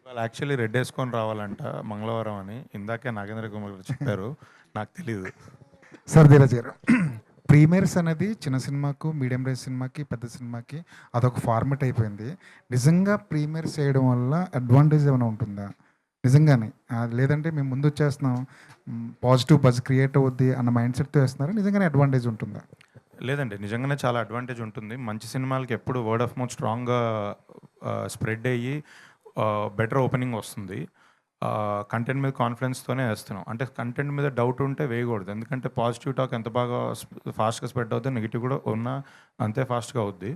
వాళ్ళు actually red వేసుకొని రావాలంట మంగళవారం అని ఇందాకే నాగేంద్ర కుమార్ గారు చెప్పారు. నాకు తెలీదు. సార్ ధీరజ్ గారు, ప్రీమియర్స్ అనేది చిన్న సినిమాకు, మీడియం రేంజ్ సినిమాకి, పెద్ద సినిమాకి అదొక ఫార్మెట్ అయిపోయింది. నిజంగా ప్రీమియర్స్ చేయడం వల్ల అడ్వాంటేజ్ ఏమైనా ఉంటుందా నిజంగానే? లేదంటే మేము ముందు వచ్చేస్తున్నాం, పాజిటివ్ బజ్ క్రియేట్ అవుద్ది అన్న మైండ్ సెట్తో వేస్తున్నారు, నిజంగానే అడ్వాంటేజ్ ఉంటుందా? లేదండి, నిజంగానే చాలా అడ్వాంటేజ్ ఉంటుంది. మంచి సినిమాలకి ఎప్పుడు వర్డ్ ఆఫ్ మౌత్ స్ట్రాంగ్గా స్ప్రెడ్ అయ్యి బెటర్ ఓపెనింగ్ వస్తుంది. కంటెంట్ మీద కాన్ఫిడెన్స్తోనే వేస్తున్నాం. అంటే కంటెంట్ మీద డౌట్ ఉంటే వేయకూడదు. ఎందుకంటే పాజిటివ్ టాక్ ఎంత బాగా ఫాస్ట్గా స్ప్రెడ్ అవుతుంది, నెగిటివ్ కూడా ఉన్నా అంతే ఫాస్ట్గా అవుద్ది.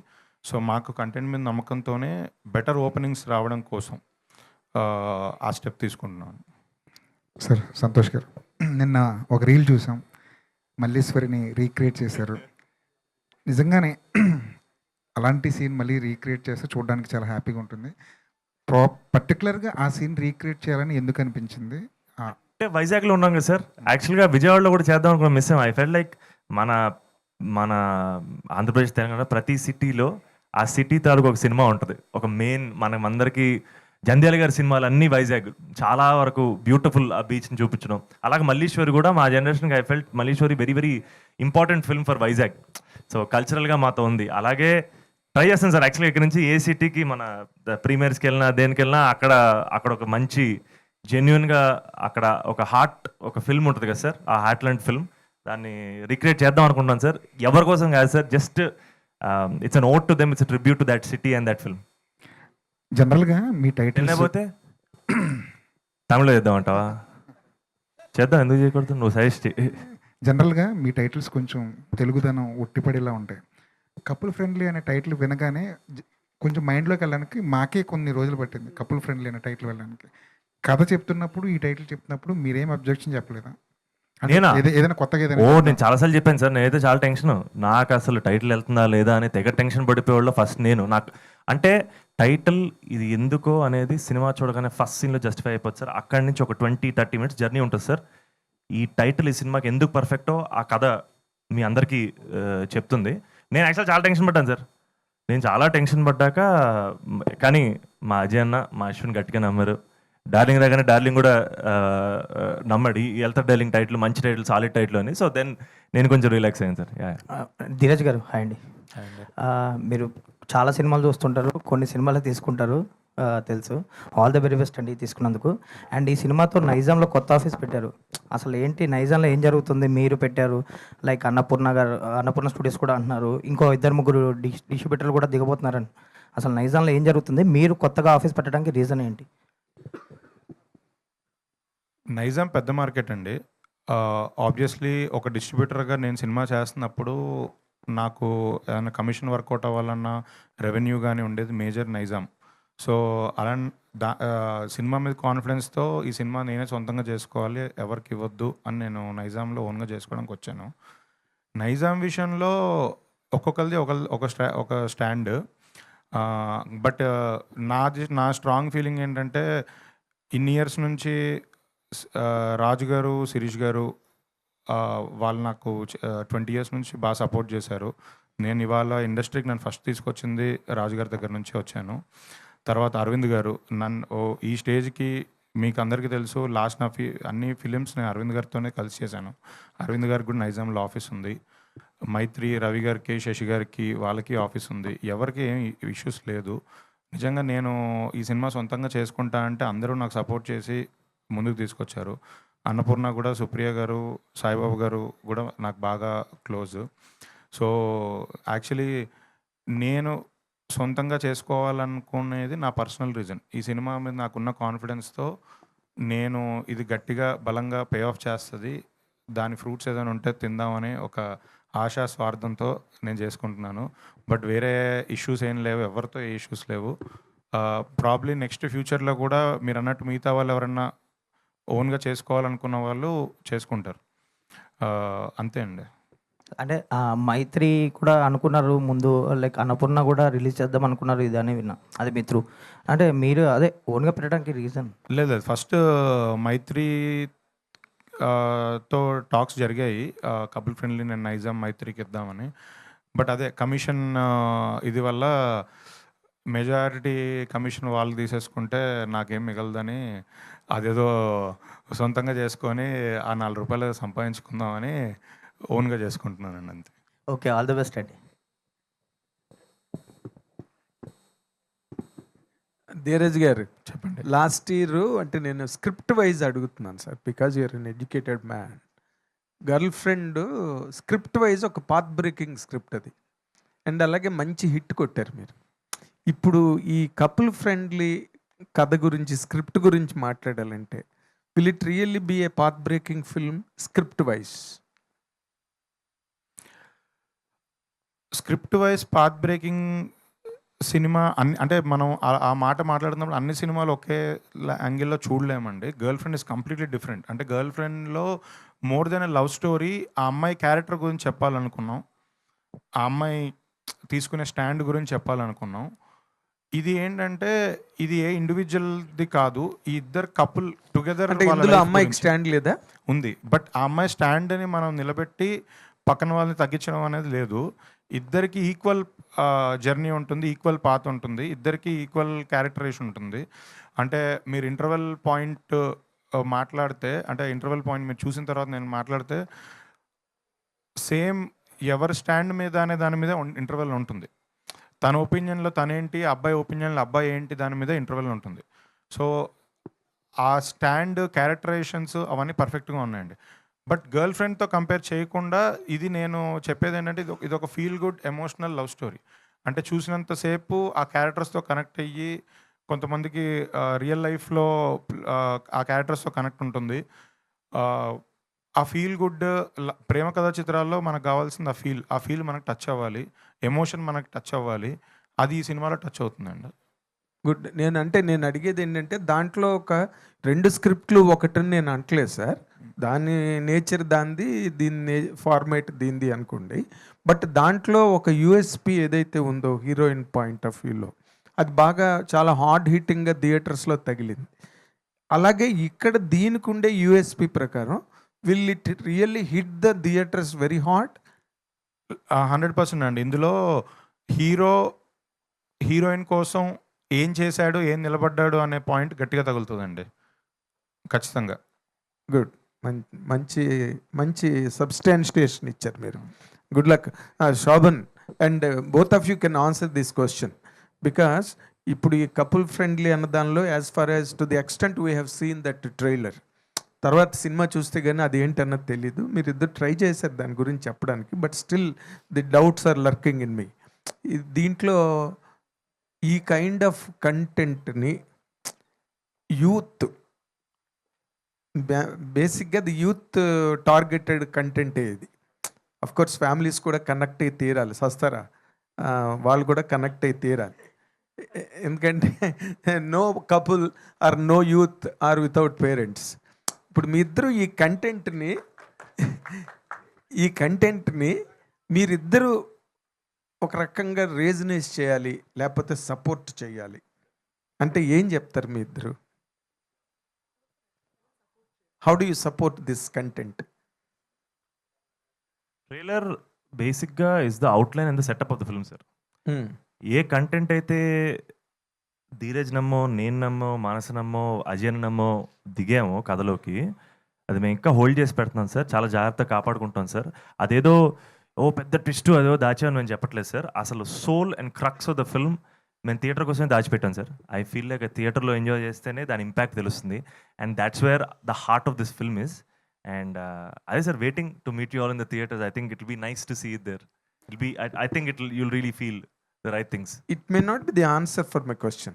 సో మాకు కంటెంట్ మీద నమ్మకంతోనే బెటర్ ఓపెనింగ్స్ రావడం కోసం ఆ స్టెప్ తీసుకుంటున్నాను. సార్ సంతోష్ గారు, నిన్న ఒక రీల్ చూసాం, మల్లీశ్వరిని రీక్రియేట్ చేశారు. నిజంగానే అలాంటి సీన్ మళ్ళీ రీక్రియేట్ చేస్తే చూడడానికి చాలా హ్యాపీగా ఉంటుంది. పర్టికులర్గా ఆ సీన్ రీక్రియేట్ చేయాలని ఎందుకు అనిపించింది? అంటే వైజాగ్లో ఉన్నాం కదా సార్, యాక్చువల్గా విజయవాడలో కూడా చేద్దాం అనుకున్న మిస్ ఐ ఫెల్ట్ లైక్ మన మన ఆంధ్రప్రదేశ్ తెలంగాణ ప్రతి సిటీలో ఆ సిటీ తాలూకు ఒక సినిమా ఉంటుంది. ఒక మెయిన్ మనమందరికీ జంధ్యాల గారి సినిమాలు అన్నీ వైజాగ్ చాలా వరకు బ్యూటిఫుల్ ఆ బీచ్ని చూపించడం. అలాగే మల్లీశ్వరి కూడా మా జనరేషన్కి I felt Malliswari very very important film for Vizag. So కల్చరల్గా మాతో ఉంది. అలాగే ట్రై చేస్తాను సార్ యాక్చువల్గా ఇక్కడ నుంచి ఏ సిటీకి మన ప్రీమియర్స్కి వెళ్ళినా దేనికి వెళ్ళినా అక్కడ ఒక మంచి జెన్యున్గా అక్కడ ఒక ఫిల్మ్ ఉంటుంది కదా సార్, ఆ హార్ట్ లాంటి ఫిల్మ్ దాన్ని రిక్రియేట్ చేద్దాం అనుకుంటున్నాను సార్. ఎవరి కోసం కాదు sir, just it's an vote to them, it's tribute to that city and that film. జనరల్గా మీ టైటిల్ లేకపోతే తమిళలో చేద్దామంటావా? చేద్దాం, ఎందుకు చేయకూడదు, నువ్వు సజెస్ట్. జనరల్గా మీ టైటిల్స్ కొంచెం తెలుగుదనం ఉట్టిపడేలా ఉంటాయి. కపుల్ ఫ్రెండ్లీ అనే టైటిల్ వినగానే కొంచెం మైండ్లోకి వెళ్ళడానికి మాకే కొన్ని రోజులు పట్టింది. కపుల్ ఫ్రెండ్లీ అనే టైటిల్ వెళ్ళడానికి కథ చెప్తున్నప్పుడు, ఈ టైటిల్ చెప్తున్నప్పుడు మీరేం అబ్జెక్షన్ చెప్పలేదా? నేనా? ఏదైనా కొత్తగా ఏదైనా? నేను చాలాసార్లు చెప్పాను సార్, నేనైతే చాలా టెన్షన్. నాకు అసలు టైటిల్ వెళ్తుందా లేదా అని తెగ టెన్షన్ పడిపోయేవాళ్ళు. ఫస్ట్ నాకు అంటే టైటిల్ ఇది ఎందుకో అనేది సినిమా చూడగానే ఫస్ట్ సీన్లో జస్టిఫై అయిపోతుంది సార్. అక్కడి నుంచి ఒక 20-30 మినిట్స్ జర్నీ ఉంటుంది సార్. ఈ టైటిల్ ఈ సినిమాకి ఎందుకు పర్ఫెక్టో ఆ కథ మీ అందరికీ చెప్తుంది. నేను యాక్చువల్ చాలా టెన్షన్ పడ్డాను సార్. నేను చాలా టెన్షన్ పడ్డాక కానీ మా అజయ్ అన్న, మా అశ్విన్ గట్టిగా నమ్మారు. డార్లింగ్ రాగానే డార్లింగ్ కూడా నమ్మడి వెళ్తారు, డార్లింగ్ టైటిల్ మంచి టైటిల్, సాలిడ్ టైటిల్ అని. సో దెన్ నేను కొంచెం రిలాక్స్ అయ్యాను సార్. ధీరజ్ గారు హాయ్ అండి. మీరు చాలా సినిమాలు చూస్తుంటారు, కొన్ని సినిమాలు తీసుకుంటారు, తెలుసు. ఆల్ ద వెరీ బెస్ట్ అండి తీసుకున్నందుకు. అండ్ ఈ సినిమాతో నైజాంలో కొత్త ఆఫీస్ పెట్టారు. అసలు ఏంటి నైజాంలో ఏం జరుగుతుంది? మీరు పెట్టారు, లైక్ అన్నపూర్ణ స్టూడియోస్ కూడా అంటున్నారు, ఇంకో 2-3 డిస్ట్రిబ్యూటర్లు కూడా దిగబోతున్నారని. అసలు నైజాంలో ఏం జరుగుతుంది? మీరు కొత్తగా ఆఫీస్ పెట్టడానికి రీజన్ ఏంటి? నైజాం పెద్ద మార్కెట్ అండి. ఆబ్వియస్లీ ఒక డిస్ట్రిబ్యూటర్గా నేను సినిమా చేస్తున్నప్పుడు నాకు ఏమైనా కమిషన్ వర్కౌట్ అవ్వాలన్నా రెవెన్యూ కానీ ఉండేది మేజర్ నైజాం. సో అలా సినిమా మీద కాన్ఫిడెన్స్తో ఈ సినిమా నేనే సొంతంగా చేసుకోవాలి, ఎవరికి ఇవ్వద్దు అని నేను నైజాంలో ఓన్గా చేసుకోవడానికి వచ్చాను. నైజాం విషయంలో ఒక్కొక్కరిది ఒక స్టాండ్. బట్ నా స్ట్రాంగ్ ఫీలింగ్ ఏంటంటే ఇన్ని ఇయర్స్ నుంచి రాజు గారు, శిరీష్ గారు వాళ్ళు నాకు 20 ఇయర్స్ నుంచి బాగా సపోర్ట్ చేశారు. నేను ఇవాళ ఇండస్ట్రీకి నన్ను ఫస్ట్ తీసుకొచ్చింది రాజుగారి దగ్గర నుంచి వచ్చాను. తర్వాత అరవింద్ గారు ఈ స్టేజ్కి మీకు అందరికీ తెలుసు, లాస్ట్ అన్ని ఫిలిమ్స్ నేను అరవింద్ గారితోనే కలిసి చేశాను. అరవింద్ గారికి కూడా నైజాంలో ఆఫీస్ ఉంది. మైత్రి, రవి గారికి, శశి గారికి వాళ్ళకి ఆఫీస్ ఉంది. ఎవరికి ఏం ఇష్యూస్ లేదు. నిజంగా నేను ఈ సినిమా సొంతంగా చేసుకుంటా అంటే అందరూ నాకు సపోర్ట్ చేసి ముందుకు తీసుకొచ్చారు. అన్నపూర్ణ కూడా, సుప్రియ గారు, సాయిబాబు గారు కూడా నాకు బాగా క్లోజ్. సో యాక్చువల్లీ నేను సొంతంగా చేసుకోవాలనుకునేది నా పర్సనల్ రీజన్. ఈ సినిమా మీద నాకున్న కాన్ఫిడెన్స్తో నేను ఇది గట్టిగా బలంగా పే ఆఫ్ చేస్తుంది, దాని ఫ్రూట్స్ ఏదైనా ఉంటే తిందామని ఒక ఆశా స్వార్థంతో నేను చేసుకుంటున్నాను. బట్ వేరే ఇష్యూస్ ఏం లేవు, ఎవరితో ఏ ఇష్యూస్ లేవు. ప్రాబ్లీ నెక్స్ట్ ఫ్యూచర్లో కూడా మీరు అన్నట్టు మిగతా వాళ్ళు ఎవరన్నా ఓన్గా చేసుకోవాలనుకున్న వాళ్ళు చేసుకుంటారు. అంతే అండి. అంటే మైత్రి కూడా అనుకున్నారు ముందు, లైక్ అన్నపూర్ణ కూడా రిలీజ్ చేద్దాం అనుకున్నారు, ఇది అని విన్నా. అది మీ త్రూ అంటే మీరు అదే ఓన్గా పెట్టడానికి రీజన్? లేదు, ఫస్ట్ మైత్రి తో టాక్స్ జరిగాయి, కపుల్ ఫ్రెండ్లీ నేను నైజాం మైత్రికి ఇద్దామని. బట్ అదే కమిషన్ ఇది వల్ల మెజారిటీ కమిషన్ వాళ్ళు తీసేసుకుంటే నాకేం మిగలదని అదేదో సొంతంగా చేసుకొని ఆ ₹4 సంపాదించుకుందామని ఓన్గా చేసుకుంటున్నానండి అంతే. ఓకే, ఆల్ ది బెస్ట్ అండి. ధీరజ్ గారు, చెప్పండి. లాస్ట్ ఇయర్ అంటే నేను స్క్రిప్ట్ వైజ్ అడుగుతున్నాను sir, because you're an educated man. Girl friend script wise ఒక పాత్ బ్రేకింగ్ స్క్రిప్ట్ అది, అండ్ అలాగే మంచి హిట్ కొట్టారు మీరు. ఇప్పుడు ఈ కపుల్ ఫ్రెండ్లీ కథ గురించి, స్క్రిప్ట్ గురించి మాట్లాడాలంటే, will it really be a path breaking film script wise? Script wise path breaking cinema అంటే మనం ఆ మాట మాట్లాడుతున్నప్పుడు అన్ని సినిమాలు ఒకే యాంగిల్లో చూడలేమండి. Girlfriend is completely different. అంటే గర్ల్ ఫ్రెండ్లో more than a love story, ఆ అమ్మాయి క్యారెక్టర్ గురించి చెప్పాలనుకున్నాం, ఆ అమ్మాయి తీసుకునే స్టాండ్ గురించి చెప్పాలనుకున్నాం. ఇది ఏంటంటే ఇది ఏ ఇండివిజువల్ది కాదు, ఈ ఇద్దరు కపుల్ టుగెదర్ అంటే ఇందులో అమ్మాయికి స్టాండ్ లేదా? ఉంది. బట్ ఆ అమ్మాయి స్టాండ్ని మనం నిలబెట్టి పక్కన వాళ్ళని తగ్గించడం అనేది లేదు. ఇద్దరికి ఈక్వల్ జర్నీ ఉంటుంది, ఈక్వల్ పాత్ ఉంటుంది, ఇద్దరికి ఈక్వల్ క్యారెక్టరేషన్ ఉంటుంది. అంటే మీరు ఇంటర్వెల్ పాయింట్ మాట్లాడితే, అంటే ఇంటర్వెల్ పాయింట్ మీరు చూసిన తర్వాత నేను మాట్లాడితే సేమ్ ఎవరి స్టాండ్ మీద అనే దాని మీద ఇంటర్వెల్ ఉంటుంది. తన ఒపీనియన్లో తనేంటి, అబ్బాయి ఒపీనియన్లో అబ్బాయి ఏంటి, దాని మీద ఇంటర్వెల్ ఉంటుంది. సో ఆ స్టాండ్, క్యారెక్టరైజేషన్స్ అవన్నీ పర్ఫెక్ట్గా ఉన్నాయండి. బట్ గర్ల్ ఫ్రెండ్తో కంపేర్ చేయకుండా ఇది నేను చెప్పేది ఏంటంటే ఇది ఒక feel good emotional love story. అంటే చూసినంతసేపు ఆ క్యారెక్టర్స్తో కనెక్ట్ అయ్యి, కొంతమందికి రియల్ లైఫ్లో ఆ క్యారెక్టర్స్తో కనెక్ట్ ఉంటుంది. ఆ ఫీల్ గుడ్ ప్రేమ కథా చిత్రాల్లో మనకు కావాల్సింది ఆ ఫీల్ మనకు టచ్ అవ్వాలి, ఎమోషన్ మనకు టచ్ అవ్వాలి. అది ఈ సినిమాలో టచ్ అవుతుందండి. గుడ్. నేను అడిగేది ఏంటంటే, దాంట్లో ఒక 2 స్క్రిప్ట్లు ఒకటని నేను అంటలేదు సార్. దాని నేచర్ దానిది, దీని ఫార్మేట్ దీనిది అనుకోండి. బట్ దాంట్లో ఒక యూఎస్పి ఏదైతే ఉందో హీరోయిన్ పాయింట్ ఆఫ్ వ్యూలో, అది బాగా చాలా హార్డ్ హిట్టింగ్గా థియేటర్స్లో తగిలింది. అలాగే ఇక్కడ దీనికి ఉండే యూఎస్పి ప్రకారం will it really hit the theatres very hard? 100% అండి. ఇందులో హీరోయిన్ కోసం ఏం చేశాడు, ఏం నిలబడ్డాడు అనే పాయింట్ గట్టిగా తగులుతుందండి ఖచ్చితంగా. గుడ్. మంచి మంచి సబ్స్టాన్షియేషన్ ఇచ్చారు మీరు. Good luck Shobhan, and both of you can answer this question, because ఇప్పుడు ఈ కపుల్ ఫ్రెండ్లీ అన్న దానిలో, as far as to the extent we have seen that trailer, తర్వాత సినిమా చూస్తే కానీ అది ఏంటన్నది తెలీదు. మీరు ఇద్దరు ట్రై చేశారు దాని గురించి చెప్పడానికి, but still the doubts are lurking in me. దీంట్లో ఈ కైండ్ ఆఫ్ కంటెంట్ని యూత్, బేసిక్గా ది యూత్ టార్గెటెడ్ కంటెంటే ఇది. అఫ్ కోర్స్ ఫ్యామిలీస్ కూడా కనెక్ట్ అయ్యి తీరాలి, సస్తారా వాళ్ళు కూడా కనెక్ట్ అయ్యి తీరాలి. ఎందుకంటే no couple or no youth or without parents. ఇప్పుడు మీ ఇద్దరు ఈ కంటెంట్ని మీరిద్దరూ ఒక రకంగా రేజనేస్ చేయాలి, లేకపోతే సపోర్ట్ చేయాలి అంటే ఏం చెప్తారు మీ ఇద్దరు? How do you support this content? Trailer బేసిక్గా is the outline and the setup of the film sir. ఏ కంటెంట్ అయితే ధీరజ్ నమ్మో, నేను నమ్మో, మానస నమ్మో, అజయ్ నమ్మో దిగామో కథలోకి, అది మేము ఇంకా హోల్డ్ చేసి పెడుతున్నాం సార్. చాలా జాగ్రత్తగా కాపాడుకుంటాం సార్. అదేదో పెద్ద ట్విస్ట్ అదేదో దాచామని మేము చెప్పట్లేదు సార్. అసలు soul and crux of the film మేము థియేటర్ కోసమే దాచిపెట్టాం సార్. ఐ ఫీల్ లైక్ థియేటర్లో ఎంజాయ్ చేస్తేనే దాని ఇంపాక్ట్ తెలుస్తుంది, and that's where the heart of this film is. And అదే sir, waiting to meet you all in the theaters. I think it will be nice to see it there. I think you'll really feel the right things. It may not be the answer for my question.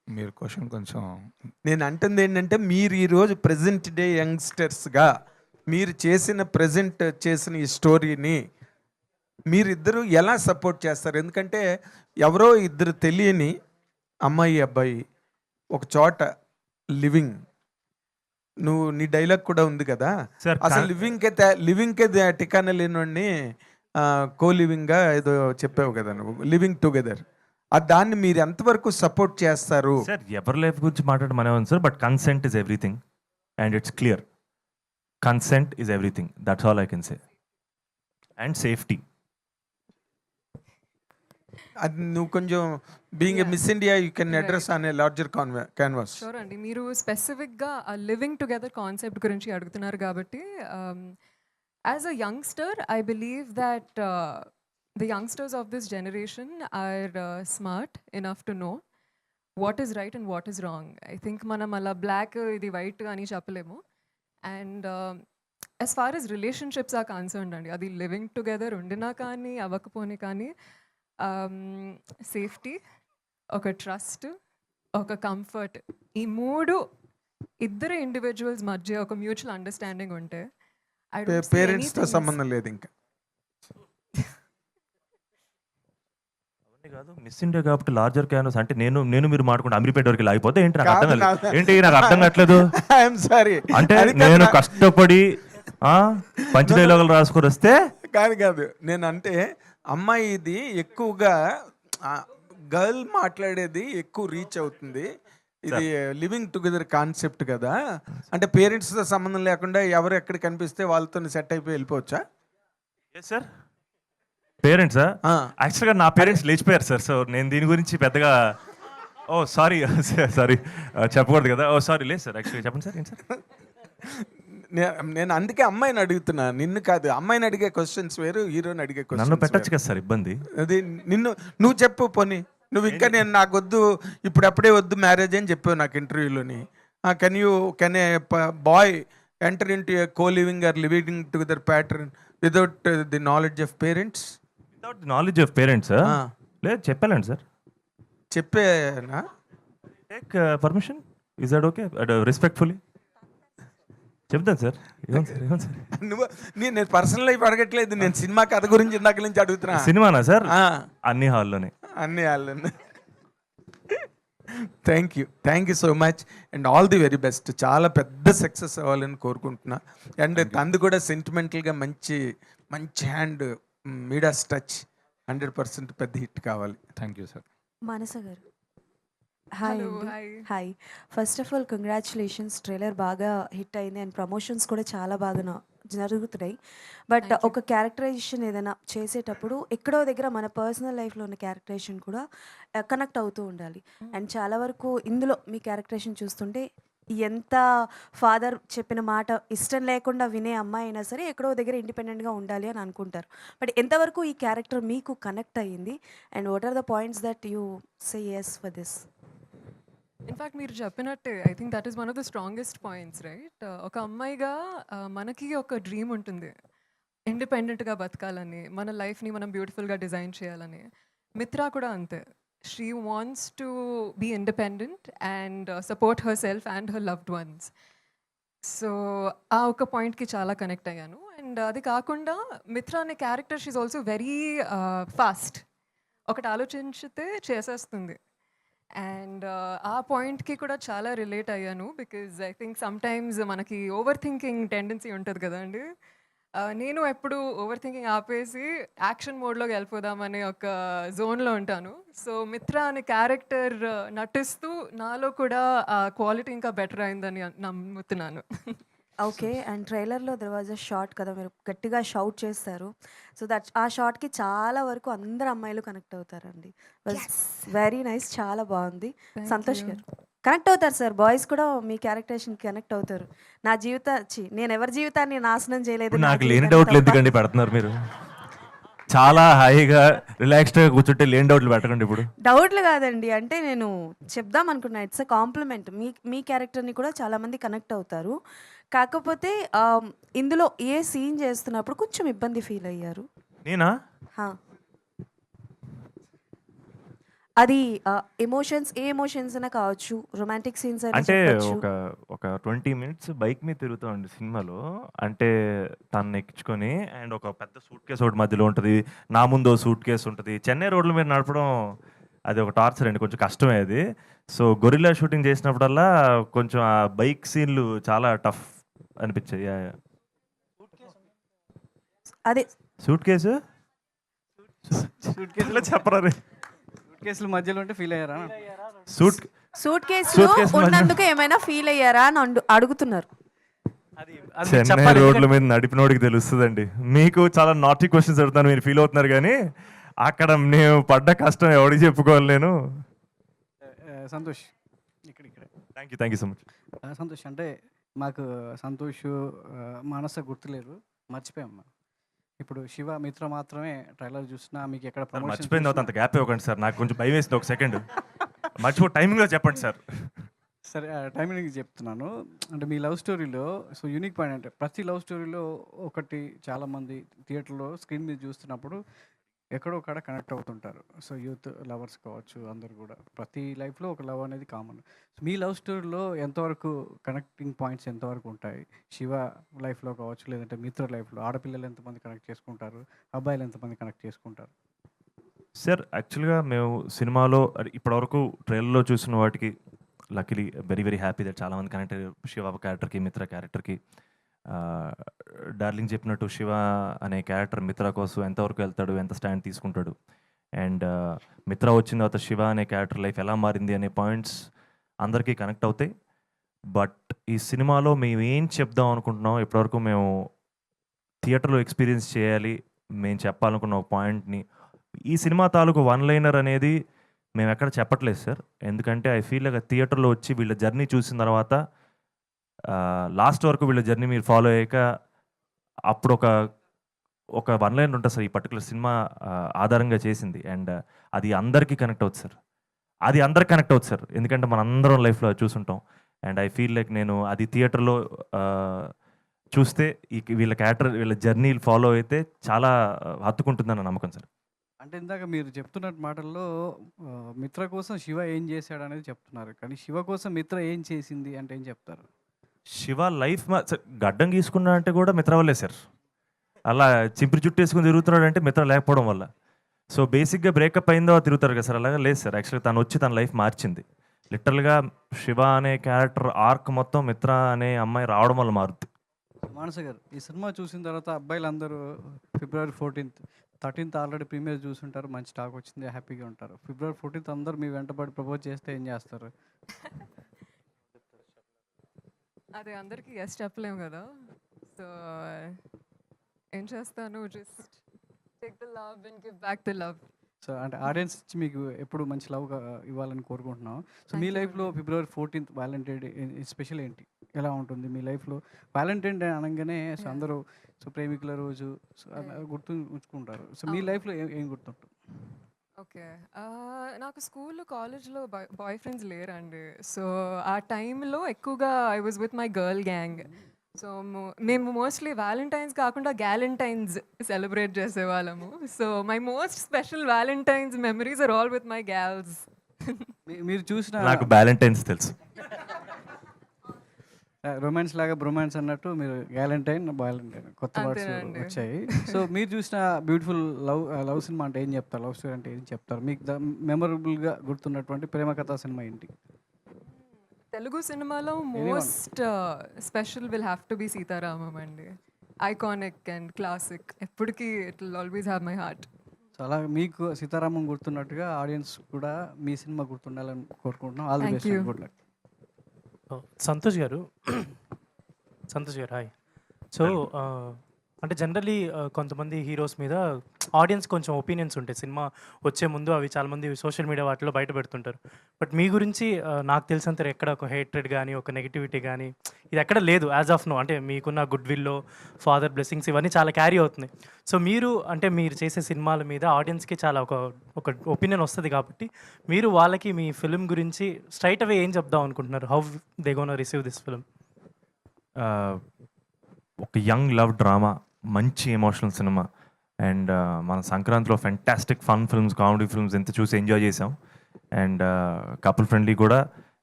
మీరు question కొంచెం, నేను అంటుంది ఏంటంటే, మీరు ఈరోజు present day యంగ్స్టర్స్గా మీరు present చేసిన ఈ స్టోరీని మీరిద్దరూ ఎలా సపోర్ట్ చేస్తారు? ఎందుకంటే ఎవరో ఇద్దరు తెలియని అమ్మాయి అబ్బాయి ఒక చోట లివింగ్, నీ డైలాగ్ కూడా ఉంది కదా Sir, అసలు లివింగ్కే టికానా లేనివాడిని కో లివింగ్గా ఏదో చెప్పావు కదా నువ్వు, లివింగ్ టుగెదర్. దాన్ని మీరు ఎంతవరకు సపోర్ట్ చేస్తారు? సార్, ఎవరి లైఫ్ గురించి మాట్లాడమనే ఉంది sir, but consent is everything and it's clear. Consent is everything, that's all I can say. And safety. అది నువ్వు కొంచెం being a Miss India you can address on a larger canvas. Sure అండి. మీరు స్పెసిఫిక్గా living together concept గురించి అడుగుతున్నారు కాబట్టి as a youngster I believe that the youngsters of this generation are smart enough to know what is right and what is wrong. I think మనం అలా black ఇది white అని చెప్పలేము. And as far as relationships are concerned అండి, అది living together ఉండినా కానీ అవ్వకపోని కానీ సేఫ్టీ, ఒక ట్రస్ట్, ఒక కంఫర్ట్, ఈ మూడు ఇద్దరు ఇండివిజువల్స్ మధ్య ఒక మ్యూచువల్ అండర్స్టాండింగ్ ఉంటే పేరెంట్స్తో సంబంధం లేదు ఇంకా. కాదు మిస్ ఇండియా కాబట్టి లార్జర్ క్యాన్వాస్ అంటే నేను మీరు మాట్లాడుకుంటే అమీర్పేట వరకు లాగిపోతే ఏంటి నాకు అర్థం కాలేదు. ఏంటి నాకు అర్థం కావట్లేదు. ఐఎమ్ సారీ అంటే నేను కష్టపడి పంచ డైలాగులు రాసుకొని వస్తే కాదు నేను అంటే అమ్మాయి ఇది ఎక్కువగా గర్ల్ మాట్లాడేది ఎక్కువ రీచ్ అవుతుంది. ఇది లివింగ్ టుగెదర్ కాన్సెప్ట్ కదా, అంటే పేరెంట్స్తో సంబంధం లేకుండా ఎవరు ఎక్కడ కనిపిస్తే వాళ్ళతో సెట్ అయిపోయి వెళ్ళిపోవచ్చా? సార్ పేరెంట్సా? యాక్చువల్గా నా పేరెంట్స్ లేచిపోయారు సార్. సో నేను దీని గురించి పెద్దగా సారీ చెప్పకూడదు కదా. సారీ లేదు సార్. యాక్చువల్గా చెప్పండి సార్. ఏంటి సార్? నేను అందుకే అమ్మాయిని అడుగుతున్నా, నిన్ను కాదు. అమ్మాయిని అడిగే క్వశ్చన్స్ వేరు, హీరోని అడిగే నన్ను క్వశ్చన్స్ పెట్టచ్చు కదా సార్ ఇబ్బంది. అది నువ్వు చెప్పు పోనీ. నువ్వు ఇంకా నేను నాకు వద్దు ఇప్పుడప్పుడే వద్దు మ్యారేజ్ అని చెప్పావు నాకు ఇంటర్వ్యూలోని. Can a boy enter into a co living or living together pattern without the knowledge of parents? Without the knowledge of parents లేదు చెప్పాలండి సార్. చెప్పేనా? Take permission. Is that okay? Respectfully చెప్తాను sir. నువ్వు నేను personal life అడగట్లేదు, నేను cinema కథ గురించి ఇందాక నుంచి అడుగుతున్నా. సినిమానా సార్? అన్ని హాల్లోనే. అన్ని హాల్లోనే. Thank you so much and all the very best. చాలా పెద్ద సక్సెస్ అవ్వాలని కోరుకుంటున్నా. అండ్ తంది కూడా సెంటిమెంటల్గా మంచి హ్యాండ్ మీడాస్ టచ్ 100% పెద్ద హిట్ కావాలి. Thank you sir. మానస గారు హాయ్ Hello, అండి. hi. Hi. First of all congratulations, trailer బాగా హిట్ అయింది అండ్ ప్రమోషన్స్ కూడా చాలా బాగా జరుగుతున్నాయి. బట్ ఒక క్యారెక్టరైజేషన్ ఏదైనా చేసేటప్పుడు ఎక్కడో దగ్గర మన పర్సనల్ లైఫ్లో ఉన్న క్యారెక్టరైజేషన్ కూడా కనెక్ట్ అవుతూ ఉండాలి. అండ్ చాలా వరకు ఇందులో మీ క్యారెక్టరైజేషన్ చూస్తుంటే ఎంత ఫాదర్ చెప్పిన మాట ఇష్టం లేకుండా వినే అమ్మాయి అయినా సరే ఎక్కడో దగ్గర ఇండిపెండెంట్గా ఉండాలి అని అనుకుంటారు. బట్ ఎంతవరకు ఈ క్యారెక్టర్ మీకు కనెక్ట్ అయ్యింది and what are the points that you say yes for this? In fact మీరు చెప్పినట్టే I think that is one of the strongest points right. ఒక అమ్మాయిగా మనకి ఒక డ్రీమ్ ఉంటుంది, ఇండిపెండెంట్గా బతకాలని, మన లైఫ్ని మనం బ్యూటిఫుల్గా డిజైన్ చేయాలని. మిత్రా కూడా అంతే. She wants to be independent and support herself and her loved ones. So uh ఒక పాయింట్కి చాలా కనెక్ట్ అయ్యాను. అండ్ అది కాకుండా మిత్రా అనే character she also very fast. ఒకటి ఆలోచించితే చేసేస్తుంది. అండ్ ఆ పాయింట్కి కూడా చాలా రిలేట్ అయ్యాను బికాజ్ ఐ థింక్ సమ్టైమ్స్ మనకి ఓవర్ థింకింగ్ టెండెన్సీ ఉంటుంది కదండి. నేను ఎప్పుడు ఓవర్ థింకింగ్ ఆపేసి యాక్షన్ మోడ్లోకి వెళ్ళిపోదామనే ఒక జోన్లో ఉంటాను. సో మిత్రా అనే క్యారెక్టర్ నటిస్తూ నాలో కూడా ఆ క్వాలిటీ ఇంకా బెటర్ అయిందని నమ్ముతున్నాను. ఓకే. అండ్ ట్రైలర్లో దెర్ వాజ్ అ షార్ట్ కదా, మీరు గట్టిగా షౌట్ చేస్తారు. సో దట్ ఆ షార్ట్కి చాలా వరకు అందరు అమ్మాయిలు కనెక్ట్ అవుతారండి. వెరీ నైస్, చాలా బాగుంది. సంతోష్ గారు కనెక్ట్ అవుతారు సార్, బాయ్స్ కూడా మీ క్యారెక్టరేషన్కి కనెక్ట్ అవుతారు. నా నేను ఎవరి జీవితాన్ని నాశనం చేయలేదు. నాకు లేని డౌట్లు ఎందుకండి పెడుతున్నారు మీరు? చాలా హాయిగా రిలాక్స్డ్గా కూర్చుంటే లేని డౌట్లు పెట్టకండి. ఇప్పుడు డౌట్లు కాదండి, అంటే నేను చెప్దాం అనుకున్నా, ఇట్స్ అ కాంప్లిమెంట్. మీ క్యారెక్టర్ని కూడా చాలామంది కనెక్ట్ అవుతారు. కాకపోతే ఇందులో ఏ సీన్ చేస్తున్నప్పుడు కొంచెం ఇబ్బంది ఫీల్ అయ్యారు? నేనా? అది ఎమోషన్స్, ఏ ఎమోషన్స్ అయినా కావచ్చు, రొమాంటిక్ సీన్స్ అంటే ఒక 20 minutes బైక్ మీద తిరుగుతామండి సినిమాలో. అంటే తను ఎక్కించుకొని అండ్ ఒక పెద్ద సూట్ కేసు ఒకటి మధ్యలో ఉంటుంది, నా ముందు సూట్ కేసు ఉంటుంది. చెన్నై రోడ్ల మీద నడపడం అది ఒక టార్చర్ అండి, కొంచెం కష్టమే అది. సో గొరిల్లా షూటింగ్ చేసినప్పుడల్లా కొంచెం ఆ బైక్ సీన్లు చాలా టఫ్ అనిపించాయి. అదే సూట్ కేసు చెప్పరా కేసుల మధ్యలో ఉంటే ఫీల్ అయ్యారా? సూట్ కేసులో ఉన్నందుకు ఏమైనా ఫీల్ అయ్యారా అని అడుగుతున్నారు. చెన్నై రోడ్ల మీద నడిపినోడికి తెలుస్తుందండి. మీకు చాలా నాటీ క్వశ్చన్స్ అడుగుతాను, మీరు ఫీల్ అవుతున్నారు. కానీ అక్కడ నేను పడ్డ కష్టం ఎవరికి చెప్పుకోవాలి నేను. సంతోష్ ఇక్కడ thank you so much. Santosh అంటే మాకు సంతోష్ మానస గుర్తులేరు, మర్చిపోయాం. ఇప్పుడు శివ మిత్ర మాత్రమే ట్రైలర్ చూసినా మీకు ఎక్కడ ప్రమోషన్ మర్చిపోయిన తర్వాత అంత గ్యాప్ ఇవ్వకండి సార్, నాకు కొంచెం భయం వేసింది ఒక సెకండ్. టైమింగ్లో చెప్పండి సార్. సరే టైమింగ్ చెప్తున్నాను. అంటే మీ లవ్ స్టోరీలో సో యూనిక్ పాయింట్ అంటే ప్రతి లవ్ స్టోరీలో ఒకటి చాలామంది థియేటర్లో స్క్రీన్ మీద చూస్తున్నప్పుడు ఎక్కడో ఒకడ కనెక్ట్ అవుతుంటారు. సో యూత్ లవర్స్ కావచ్చు, అందరు కూడా ప్రతి లైఫ్లో ఒక లవ్ అనేది కామన్. మీ లవ్ స్టోరీలో ఎంతవరకు కనెక్టింగ్ పాయింట్స్ ఎంతవరకు ఉంటాయి? శివ లైఫ్లో కావచ్చు, లేదంటే మిత్ర లైఫ్లో ఆడపిల్లలు ఎంతమంది కనెక్ట్ చేసుకుంటారు, అబ్బాయిలు ఎంతమంది కనెక్ట్ చేసుకుంటారు? సార్ యాక్చువల్గా మేము సినిమాలో ఇప్పటివరకు ట్రైలర్లో చూసిన వాటికి luckily very very happy that చాలామంది కనెక్ట్ అయ్యారు. శివ క్యారెక్టర్కి, మిత్ర క్యారెక్టర్కి. డార్లింగ్ చెప్పినట్టు శివ అనే క్యారెక్టర్ మిత్ర కోసం ఎంతవరకు వెళ్తాడు, ఎంత స్టాండ్ తీసుకుంటాడు, అండ్ మిత్ర వచ్చిన తర్వాత శివ అనే క్యారెక్టర్ లైఫ్ ఎలా మారింది అనే పాయింట్స్ అందరికీ కనెక్ట్ అవుతాయి. బట్ ఈ సినిమాలో మేము ఏం చెప్దాం అనుకుంటున్నాం, ఇప్పటివరకు మేము థియేటర్లో ఎక్స్పీరియన్స్ చేయాలి, మేము చెప్పాలనుకున్న ఒక పాయింట్ని ఈ సినిమా తాలూకు వన్ లైనర్ అనేది మేము ఎక్కడ చెప్పట్లేదు సార్. ఎందుకంటే ఐ ఫీల్ లైక్ థియేటర్లో వచ్చి వీళ్ళ జర్నీ చూసిన తర్వాత లాస్ట్ వరకు వీళ్ళ జర్నీ మీరు ఫాలో అయ్యాక అప్పుడు ఒక వన్ లైన్ ఉంటుంది సార్ ఈ పర్టికులర్ సినిమా ఆధారంగా చేసింది. అండ్ అది అందరికీ కనెక్ట్ అవుతుంది సార్, అందరికి కనెక్ట్ అవుతుంది సార్, ఎందుకంటే మన అందరం లైఫ్లో చూసుంటాం. అండ్ ఐ ఫీల్ లైక్ నేను అది థియేటర్లో చూస్తే వీళ్ళ క్యారెక్టర్ వీళ్ళ జర్నీలు ఫాలో అయితే చాలా హత్తుకుంటుందని నమ్మకం సార్. అంటే ఇందాక మీరు చెప్తున్న మాటల్లో మిత్ర కోసం శివ ఏం చేశాడు అనేది చెప్తున్నారు, కానీ శివ కోసం మిత్ర ఏం చేసింది అంటే ఏం చెప్తారు? శివ లైఫ్ గడ్డం గీసుకున్నా అంటే కూడా మిత్ర వల్లే సార్. అలా చింపిరి జుట్టు వేసుకుని తిరుగుతున్నాడు అంటే మిత్ర లేకపోవడం వల్ల. సో బేసిక్గా బ్రేకప్ అయిందో తిరుగుతారు కదా సార్, అలాగా లేదు సార్. యాక్చువల్గా తను వచ్చి తన లైఫ్ మార్చింది. లిటరల్గా శివ అనే క్యారెక్టర్ ఆర్క్ మొత్తం మిత్ర అనే అమ్మాయి రావడం వల్ల మారుద్ది. మానస గారు, ఈ సినిమా చూసిన తర్వాత అబ్బాయిలందరూ February 14th 13th already premier చూసుంటారు, మంచి టాక్ వచ్చింది, హ్యాపీగా ఉంటారు. February 14th అందరూ మీ వెంటబడి ప్రపోజ్ చేస్తే ఏం చేస్తారు? అదే అందరికీ ఎస్ చెప్పలేము కదా. సో ఏం చేస్తాను, just take the love and give back the love. So అంటే ఆడియన్స్ ఇచ్చి మీకు ఎప్పుడు మంచి లవ్ ఇవ్వాలని కోరుకుంటున్నాం. సో మీ Thank you లైఫ్లో February 14th Valentine day special ఏంటి, ఎలా ఉంటుంది మీ లైఫ్లో? వ్యాలంటైన్ డే అనగానే సో అందరూ సో ప్రేమికుల రోజు సో గుర్తు ఉంచుకుంటారు. సో మీ లైఫ్లో ఏం గుర్తుంటుంది? ఓకే, నాకు స్కూల్ కాలేజ్లో బాయ్ ఫ్రెండ్స్ లేరండి. సో ఆ టైంలో ఎక్కువగా I was with my girl gang. So మేము మోస్ట్లీ వ్యాలంటైన్స్ కాకుండా గ్యాలంటైన్స్ సెలబ్రేట్ చేసేవాళ్ళము. So my most special valentines memories are all with my gals. మీరు చూసిన నాకు వ్యాలంటైన్స్ తెలుసు. రొమాన్స్ లాగా బ్రొమాన్స్ అన్నట్టు మీరు గ్యాలంటైన్ బాలంటైన్ కొత్త వర్డ్స్ అంతేనండి. వచ్చాయి. సో మీరు చూసిన బ్యూటిఫుల్ లవ్ సినిమా అంటే ఏం చెప్తారు, లవ్ స్టోరీ అంటే ఏం చెప్తారు? మీకు మెమరబుల్గా గుర్తున్నటువంటి ప్రేమ కథా సినిమా ఏంటి? తెలుగు సినిమాలో most special will have to be Sita Ramam అండి. ఐకానిక్ అండ్ క్లాసిక్, ఎప్పటికీ it will always have my heart. So అలా మీకు సీతారామం గుర్తున్నట్టుగా ఆడియన్స్ కూడా మీ సినిమా గుర్తుండాలని కోరుకుంటున్నాం. All the Thank best, you. Good luck. Santosh గారు హాయ్. సో అంటే జనరలీ కొంతమంది హీరోస్ మీద ఆడియన్స్ కొంచెం ఒపీనియన్స్ ఉంటాయి సినిమా వచ్చే ముందు, అవి చాలామంది సోషల్ మీడియా వాటిలో బయట పెడుతుంటారు. బట్ మీ గురించి నాకు తెలిసినంత ఎక్కడ ఒక హేట్రెడ్ కానీ ఒక నెగిటివిటీ కానీ ఇది ఎక్కడ లేదు యాజ్ ఆఫ్ నో. అంటే మీకున్న గుడ్ విల్లో ఫాదర్ బ్లెస్సింగ్స్ ఇవన్నీ చాలా క్యారీ అవుతున్నాయి. సో మీరు చేసే సినిమాల మీద ఆడియన్స్కి చాలా ఒక ఒపీనియన్ వస్తుంది కాబట్టి మీరు వాళ్ళకి మీ ఫిలిం గురించి స్ట్రైట్ అవే ఏం చెప్దాం అనుకుంటున్నారు? How they gonna receive this film? ఒక యంగ్ లవ్ డ్రామా, మంచి ఎమోషనల్ సినిమా. అండ్ మన సంక్రాంతిలో fantastic fun films, comedy films ఎంత చూసి ఎంజాయ్ చేసాం. అండ్ కపుల్ ఫ్రెండ్లీ కూడా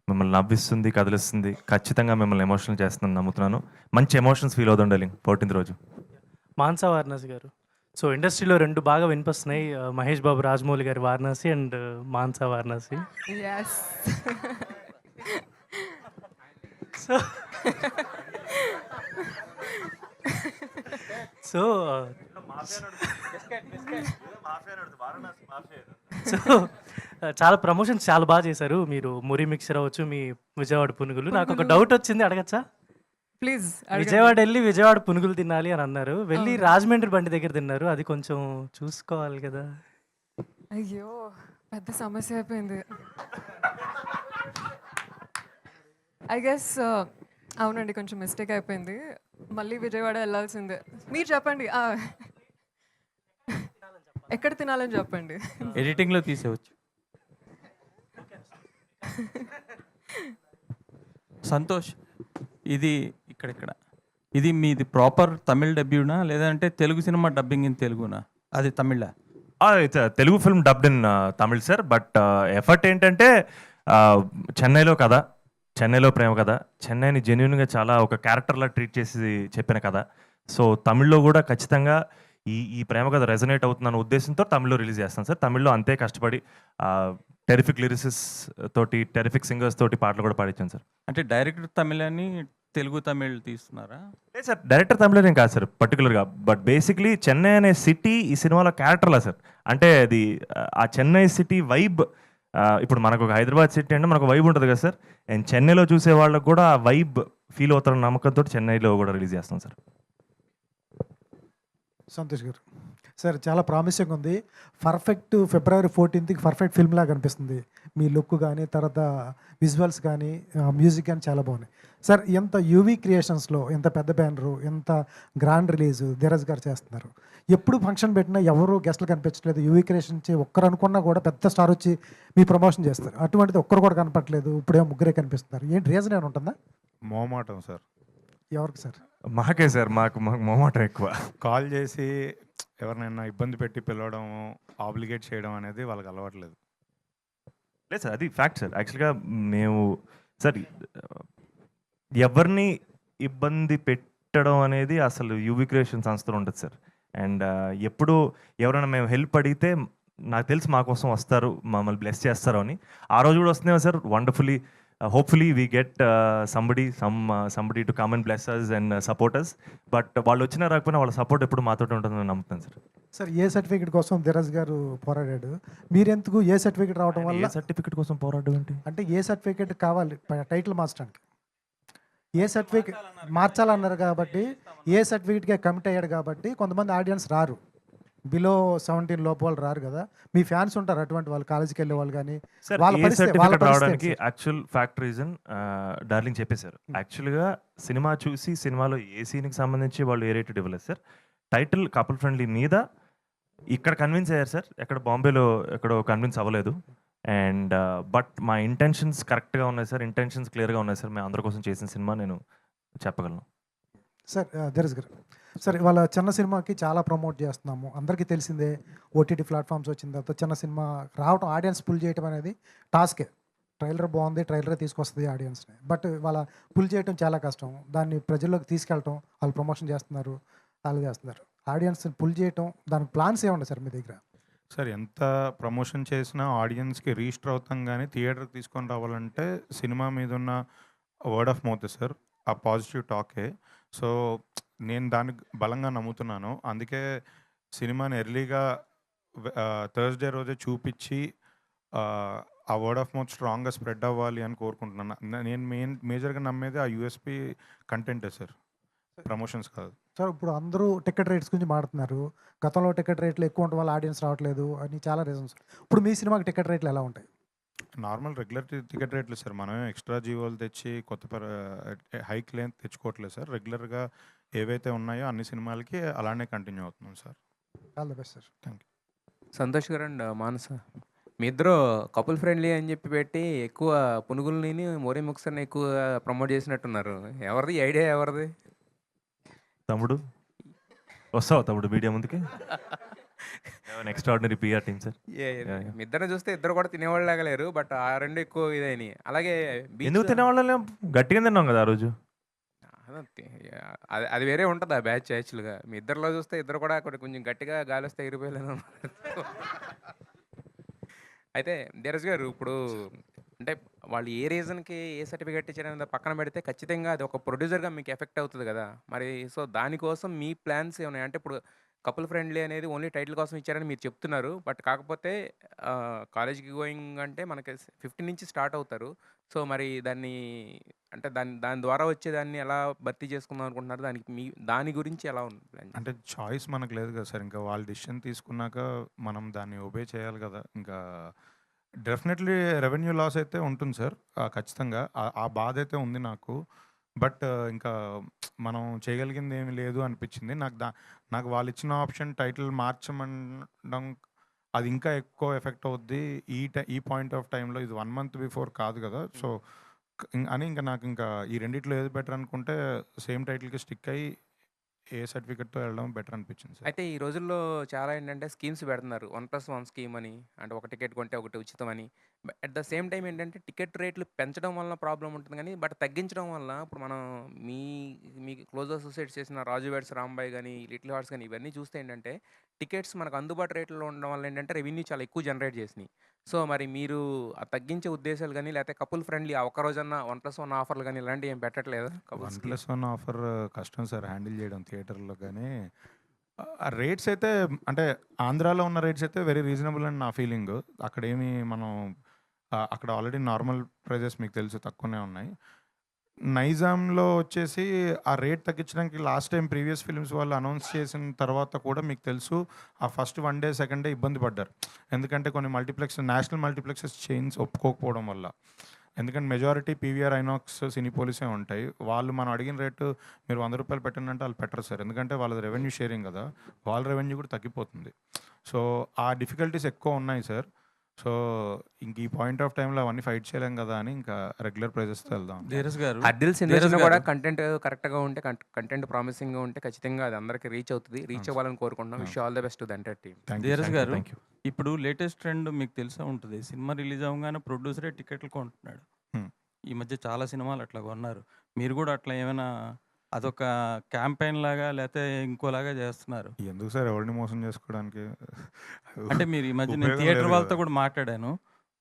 మిమ్మల్ని నవ్విస్తుంది, కదిలిస్తుంది, ఖచ్చితంగా మిమ్మల్ని ఎమోషనల్ చేస్తుందని నమ్ముతున్నాను. మంచి ఎమోషన్స్ ఫీల్ అవుతుంది డార్లింగ్ 14th రోజు. మాన్సా వారణాసి గారు, సో ఇండస్ట్రీలో రెండు బాగా వినిపిస్తున్నాయి, మహేష్ బాబు రాజమౌళి గారి Varanasi and Mansa Varanasi. Yes. So చాలా ప్రమోషన్స్ చాలా బాగా చేశారు మీరు. మురి మిక్చర్ అవ్వచ్చు, మీ విజయవాడ పునుగులు. నాకు ఒక డౌట్ వచ్చింది, అడగచ్చా? ప్లీజ్. విజయవాడ వెళ్ళి విజయవాడ పునుగులు తినాలి అని అన్నారు, వెళ్ళి రాజమండ్రి బండి దగ్గర తిన్నారు, అది కొంచెం చూసుకోవాలి కదా. అయ్యో! పెద్ద సమస్య అయిపోయింది. ఐ గెస్ అవునండి. కొంచెం మిస్టేక్ అయిపోయింది. మళ్ళీ విజయవాడ ఎళ్ళాల్సిందే. మీరు చెప్పండి. ఎక్కడ తినాలని చెప్పండి. ఎడిటింగ్‌లో తీసేయొచ్చు. సంతోష్, ఇది ఇక్కడ. ఇది మీది ప్రాపర్ తమిళ్ డబ్యూనా? లేదంటే తెలుగు సినిమా డబ్బింగ్ ఇన్ తెలుగునా? అది తమిళా? It's Telugu film dubbed in Tamil sir. But effort ఏంటంటే చెన్నైలో కథ, చెన్నైలో ప్రేమ కథ, చెన్నైని జెన్యున్గా చాలా ఒక క్యారెక్టర్లా ట్రీట్ చేసి చెప్పిన కథ. సో తమిళ్లో కూడా ఖచ్చితంగా ఈ ప్రేమ కథ రెజనేట్ అవుతుందన్న ఉద్దేశంతో తమిళ్లో రిలీజ్ చేస్తాను సార్. తమిళ్లో అంతే కష్టపడి టెరిఫిక్ లిరిసిస్ తోటి, టెరిఫిక్ సింగర్స్ తోటి పాటలు కూడా పాడించాను సార్. అంటే డైరెక్టర్ తమిళ్ అని తెలుగు తమిళ్ తీస్తున్నారా? లేదు సార్, డైరెక్టర్ తమిళేం కాదు సార్ పర్టికులర్గా. బట్ బేసిక్లీ చెన్నై అనే సిటీ ఈ సినిమాలో క్యారెక్టర్లా సార్. అంటే అది ఆ చెన్నై సిటీ వైబ్. ఇప్పుడు మనకు ఒక హైదరాబాద్ సిటీ అంటే మనకు వైబ్ ఉంటుంది కదా సార్. అండ్ చెన్నైలో చూసే వాళ్ళకు కూడా ఆ వైబ్ ఫీల్ అవుతారన్న నమ్మకంతో చెన్నైలో కూడా రిలీజ్ చేస్తాం సార్. సంతోష్ గారు, సార్ చాలా ప్రామిసింగ్ ఉంది. పర్ఫెక్ట్ ఫిబ్రవరి 14కి పర్ఫెక్ట్ ఫిల్మ్ లాగా అనిపిస్తుంది. మీ లుక్ కానీ, తర్వాత విజువల్స్ కానీ, మ్యూజిక్ కానీ చాలా బాగున్నాయి. సార్ ఎంత యూవీ క్రియేషన్స్లో ఎంత పెద్ద బ్యానరు, ఎంత గ్రాండ్ రిలీజ్ ధీరజ్ గారు చేస్తున్నారు. ఎప్పుడు ఫంక్షన్ పెట్టినా ఎవరు గెస్ట్లు కనిపించట్లేదు. యూవీ క్రియేషన్ నుంచి ఒక్కరు అనుకున్నా కూడా పెద్ద స్టార్ వచ్చి మీ ప్రమోషన్ చేస్తారు. అటువంటిది ఒక్కరు కూడా కనపట్లేదు. ఇప్పుడేమో ముగ్గురే కనిపిస్తున్నారు. ఏంటి రీజన్ ఏమైనా ఉంటుందా? మోమాటం సార్. ఎవరికి సార్? మాకే సార్, మాకు మొహమాటం ఎక్కువ. కాల్ చేసి ఎవరినైనా ఇబ్బంది పెట్టి పిలవడం, ఆబ్లిగేట్ చేయడం అనేది వాళ్ళకి అలవాట్లేదు. లేదు సార్, అది ఫ్యాక్ట్ సార్. యాక్చువల్గా మేము సార్ ఎవరిని ఇబ్బంది పెట్టడం అనేది అసలు యూవీ క్రియేషన్ సంస్థలో ఉంటుంది సార్. అండ్ ఎప్పుడు ఎవరైనా మేము హెల్ప్ అడిగితే నాకు తెలిసి మా కోసం వస్తారు, మమ్మల్ని బ్లెస్ చేస్తారు అని. ఆ రోజు కూడా వస్తున్నాయి sir. Wonderfully hopefully we get somebody to come and bless us and support us. But వాళ్ళు వచ్చినా రాకపోయినా వాళ్ళ సపోర్ట్ ఎప్పుడు మాతోటి ఉంటుందని నమ్ముతాను సార్. సార్ ఏ సర్టిఫికేట్ కోసం ధీరజ్ గారు పోరాడాడు. మీరెందుకు ఏ సర్టిఫికేట్ రావడం వల్ల? ఏ సర్టిఫికేట్ కోసం పోరాడడం ఏంటి? అంటే ఏ సర్టిఫికేట్ కావాలి టైటిల్ మార్చడానికి? ఏ సర్టిఫికేట్ మార్చాలన్నారు కాబట్టి, ఏ సర్టిఫికేట్గా కమిట్ అయ్యాడు కాబట్టి కొంతమంది ఆడియన్స్ రారు. బిలో 17 లోపు వాళ్ళు రారు కదా. మీ ఫ్యాన్స్ ఉంటారు అటువంటి వాళ్ళు, కాలేజీకి వెళ్ళే వాళ్ళు కానీ. సార్ వాళ్ళ ఏ పరిస్థితి సర్టిఫికేట్ వాళ్ళ రావడానికి పరిస్థితి యాక్చువల్ ఫ్యాక్ట్ రీజన్ డార్లింగ్ చెప్పేశారు. యాక్చువల్గా సినిమా చూసి సినిమాలో ఏ సీన్కి సంబంధించి వాళ్ళు ఏ రేటెడ్ ఇవ్వలేదు సార్. టైటిల్ కపుల్ ఫ్రెండ్లీ మీద ఇక్కడ కన్విన్స్ అయ్యారు సార్. ఎక్కడ బాంబేలో ఎక్కడో కన్విన్స్ అవ్వలేదు. అండ్ బట్ మా ఇంటెన్షన్స్ కరెక్ట్గా ఉన్నాయి సార్. ఇంటెన్షన్స్ క్లియర్గా ఉన్నాయి సార్. మేము అందరి కోసం చేసిన సినిమా నేను చెప్పగలను. సార్ ధీరజ్ గారు, సార్ ఇవాళ చిన్న సినిమాకి చాలా ప్రమోట్ చేస్తున్నాము. అందరికీ తెలిసిందే, ఓటీటీ ప్లాట్ఫామ్స్ వచ్చిన తర్వాత చిన్న సినిమా రావడం, ఆడియన్స్ పుల్ చేయడం అనేది టాస్కే. ట్రైలర్ బాగుంది, ట్రైలరే తీసుకొస్తుంది ఆడియన్స్ని. బట్ వాళ్ళ పుల్ చేయడం చాలా కష్టం. దాన్ని ప్రజల్లోకి తీసుకెళ్ళటం, వాళ్ళు ప్రమోషన్ చేస్తున్నారు, వాళ్ళు చేస్తున్నారు. ఆడియన్స్ని పుల్ చేయటం, దానికి ప్లాన్స్ ఏముంది సార్ మీ దగ్గర? సార్ ఎంత ప్రమోషన్ చేసినా ఆడియన్స్కి రీస్టర్ అవుతాం, కానీ థియేటర్కి తీసుకొని రావాలంటే సినిమా మీద ఉన్న వర్డ్ ఆఫ్ మౌత్ సార్, ఆ పాజిటివ్ టాకే. సో నేను దాన్ని బలంగా నమ్ముతున్నాను. అందుకే సినిమాని ఎర్లీగా థర్స్డే రోజే చూపించి ఆ వర్డ్ ఆఫ్ మౌత్ స్ట్రాంగ్గా స్ప్రెడ్ అవ్వాలి అని కోరుకుంటున్నాను. నేను మేజర్గా నమ్మేది ఆ యూఎస్పీ కంటెంటే సార్, ప్రమోషన్స్ కాదు సార్. ఇప్పుడు అందరూ టికెట్ రేట్స్ గురించి మాట్లాడుతున్నారు. గతంలో టికెట్ రేట్లు ఎక్కువ ఉండడం వల్ల ఆడియన్స్ రావట్లేదు అని చాలా రీజన్స్. ఇప్పుడు మీ సినిమాకి టికెట్ రేట్లు ఎలా ఉంటాయి? నార్మల్ రెగ్యులర్ టికెట్ రేట్లు సార్. మనమే ఎక్స్ట్రా జీవోలు తెచ్చి కొత్త హైక్ లేని తెచ్చుకోవట్లేదు సార్. రెగ్యులర్గా ఏవైతే ఉన్నాయో అన్ని సినిమాలకి అలానే కంటిన్యూ అవుతున్నాం sir. All the best sir. Thank you. Santosh గారు అండ్ మానస, మీ ఇద్దరు కపుల్ ఫ్రెండ్లీ అని చెప్పి పెట్టి ఎక్కువ పునుగుల్ని మోరీ ముక్సర్ని ఎక్కువ ప్రమోట్ చేసినట్టున్నారు. ఎవరిది ఐడియా? ఎవరిది? తమ్ముడు వస్తావు తమ్ముడు మీడియా ముందుకి. Extraordinary PR team sir. మీ ఇద్దరిని చూస్తే ఇద్దరు కూడా తినేవాళ్ళు లేరు. బట్ ఆ రెండు ఎక్కువ ఇదని. అలాగే ఎందుకు తినేవాళ్ళం? గట్టిగా తిన్నాం కదా ఆ రోజు. అది వేరే ఉంటుంది ఆ బ్యాచ్. యాక్చువల్గా మీ ఇద్దరిలో చూస్తే ఇద్దరు కూడా కొంచెం గట్టిగా గాలి వస్తే ఎగిరిపోయలేను. అయితే ధీరజ్ గారు, ఇప్పుడు అంటే వాళ్ళు ఏ రీజన్కి ఏ సర్టిఫికేట్ ఇచ్చారనేది పక్కన పెడితే ఖచ్చితంగా అది ఒక ప్రొడ్యూసర్గా మీకు ఎఫెక్ట్ అవుతుంది కదా మరి. సో దానికోసం మీ ప్లాన్స్ ఏమన్నాయి? అంటే ఇప్పుడు కపుల్ ఫ్రెండ్లీ అనేది ఓన్లీ టైటిల్ కోసం ఇచ్చారని మీరు చెప్తున్నారు. బట్ కాకపోతే కాలేజ్‌కి గోయింగ్ అంటే మనకి 15 నుంచి స్టార్ట్ అవుతారు. సో, మరి దాన్ని అంటే దాని దాని ద్వారా వచ్చేదాన్ని ఎలా భర్తీ చేసుకుందాం అనుకుంటున్నారు? దాని గురించి ఎలా ఉంది ప్లాన్? అంటే చాయిస్ మనకు లేదు కదా సార్. ఇంకా వాళ్ళు డెసిషన్ తీసుకున్నాక మనం దాన్ని ఒబే చేయాలి కదా! ఇంకా డెఫినెట్‌లీ రెవెన్యూ లాస్ అయితే ఉంటుంది సార్. ఖచ్చితంగా. ఆ బాధైతే ఉంది నాకు. బట్ ఇంకా మనం చేయగలిగింది ఏమి లేదు అనిపించింది. నాకు వాళ్ళిచ్చిన ఆప్షన్ టైటిల్ మార్చమనడం అది ఇంకా ఎక్కువ ఎఫెక్ట్ అవుద్ది. ఈ పాయింట్ ఆఫ్ టైమ్‌లో ఇది 1 మంత్ బిఫోర్ కాదు కదా! సో, అని ఇంకా నాకు ఇంకా ఈ రెండిట్లో ఏది బెటర్ అనుకుంటే సేమ్ టైటిల్‌కి స్టిక్ అయ్యి ఏ సర్టిఫికేట్‌తో వెళ్ళడం బెటర్ అనిపించింది సార్. అయితే ఈ రోజుల్లో చాలా ఏంటంటే స్కీమ్స్ పెడుతున్నారు. 1+1 స్కీమ్ అని. అంటే ఒక టికెట్ కొంటే ఒకటి ఉచితం అని. అట్ ద సేమ్ టైమ్ ఏంటంటే టికెట్ రేట్లు పెంచడం వలన ప్రాబ్లమ్ ఉంటుంది గానీ, బట్ తగ్గించడం వల్ల ఇప్పుడు మనం మీ మీకు క్లోజ్ అసోసియేట్స్ చేసిన 'రాజు వెడ్స్ రాంబాయ్' గాని, 'లిటిల్ హార్ట్స్' గాని ఇవన్నీ చూస్తే ఏంటంటే టికెట్స్ మనకు అందుబాటు రేట్‌లో ఉండడం వల్ల ఏంటంటే రెవెన్యూ చాలా ఎక్కువ జనరేట్ చేసినియి. సో, మరి మీరు తగ్గించే ఉద్దేశాలు గాని, లేకపోతే కపుల్ ఫ్రెండ్లీ ఆ ఒక్క రోజన్నా 1+1 ఆఫర్‌లు గాని ఇలాంటివి ఏం పెట్టట్లేదా కపుల్స్‌కి? 1+1 ఆఫర్ కష్టం సార్ హ్యాండిల్ చేయడం థియేటర్‌లో గానీ, ఆ రేట్స్ అయితే అంటే ఆంధ్రాలో ఉన్న రేట్స్ అయితే వెరీ రీజనబుల్ అని నా ఫీలింగు. అక్కడేమి మనం అక్కడ ఆల్రెడీ నార్మల్ ప్రైజెస్ మీకు తెలుసు తక్కువనే ఉన్నాయి. నైజాంలో వచ్చేసి ఆ రేట్ తగ్గించడానికి లాస్ట్ టైం ప్రీవియస్ ఫిల్మ్స్ వాళ్ళు అనౌన్స్ చేసిన తర్వాత కూడా మీకు తెలుసు ఆ ఫస్ట్ 1 డే, సెకండ్ డే ఇబ్బంది పడ్డారు. ఎందుకంటే కొన్ని నేషనల్ మల్టీప్లెక్సెస్ చైన్స్ ఒప్పుకోకపోవడం వల్ల. ఎందుకంటే మెజారిటీ పీవీఆర్, ఐనాక్స్, సినీపోలిసే ఉంటాయి. వాళ్ళు మనం అడిగిన రేటు మీరు ₹100 పెట్టండి అంటే వాళ్ళు పెట్టరు సార్. ఎందుకంటే వాళ్ళది రెవెన్యూ షేరింగ్ కదా! వాళ్ళ రెవెన్యూ కూడా తగ్గిపోతుంది. సో, ఆ డిఫికల్టీస్ ఎక్కువ ఉన్నాయి సార్. సో, ఇంక ఈ పాయింట్ ఆఫ్ టైమ్‌లో అవన్నీ ఫైట్ చేయలేం కదా! అని ఇంకా రెగ్యులర్ ప్రైజెస్‌తో వెళ్దాం. ధీరజ్ గారు, హర్డిల్స్ ఎన్ని ధీరజ్ వచ్చినా కూడా గారు. కంటెంట్ కరెక్ట్‌గా ఉంటే కంటెంట్ ప్రామిసింగ్‌గా ఉంటే ఖచ్చితంగా అది అందరికి రీచ్ అవుతది. రీచ్ అవును సార్. అవ్వాలని కోరుకుంటున్నాం. విష్ అవును. All the best to the entire team. Thank you Dheeraj sir. గారు, థాంక్ యూ. ఇప్పుడు లేటెస్ట్ ట్రెండ్ మీకు తెలిసే ఉంటది. సినిమా రిలీజ్ అవ్వంగానే ప్రొడ్యూసరే టికెట్లు కొంటున్నాడు. హ్మ్. ఈ మధ్య చాలా సినిమాలు అట్లా కొన్నారు. మీరు కూడా అట్లా ఏమైనా అదొక క్యాంపెయిన్ లాగా లేతే ఇంకోలాగా చేస్తున్నారు? ఎందుకు సార్ ఎవరిని మోసం చేసుకోవడానికి? అంటే మీరు ఈ మధ్య నేను ఉపయోగం థియేటర్ లేదు వాళ్ళతో కదా! కూడా మాట్లాడాను.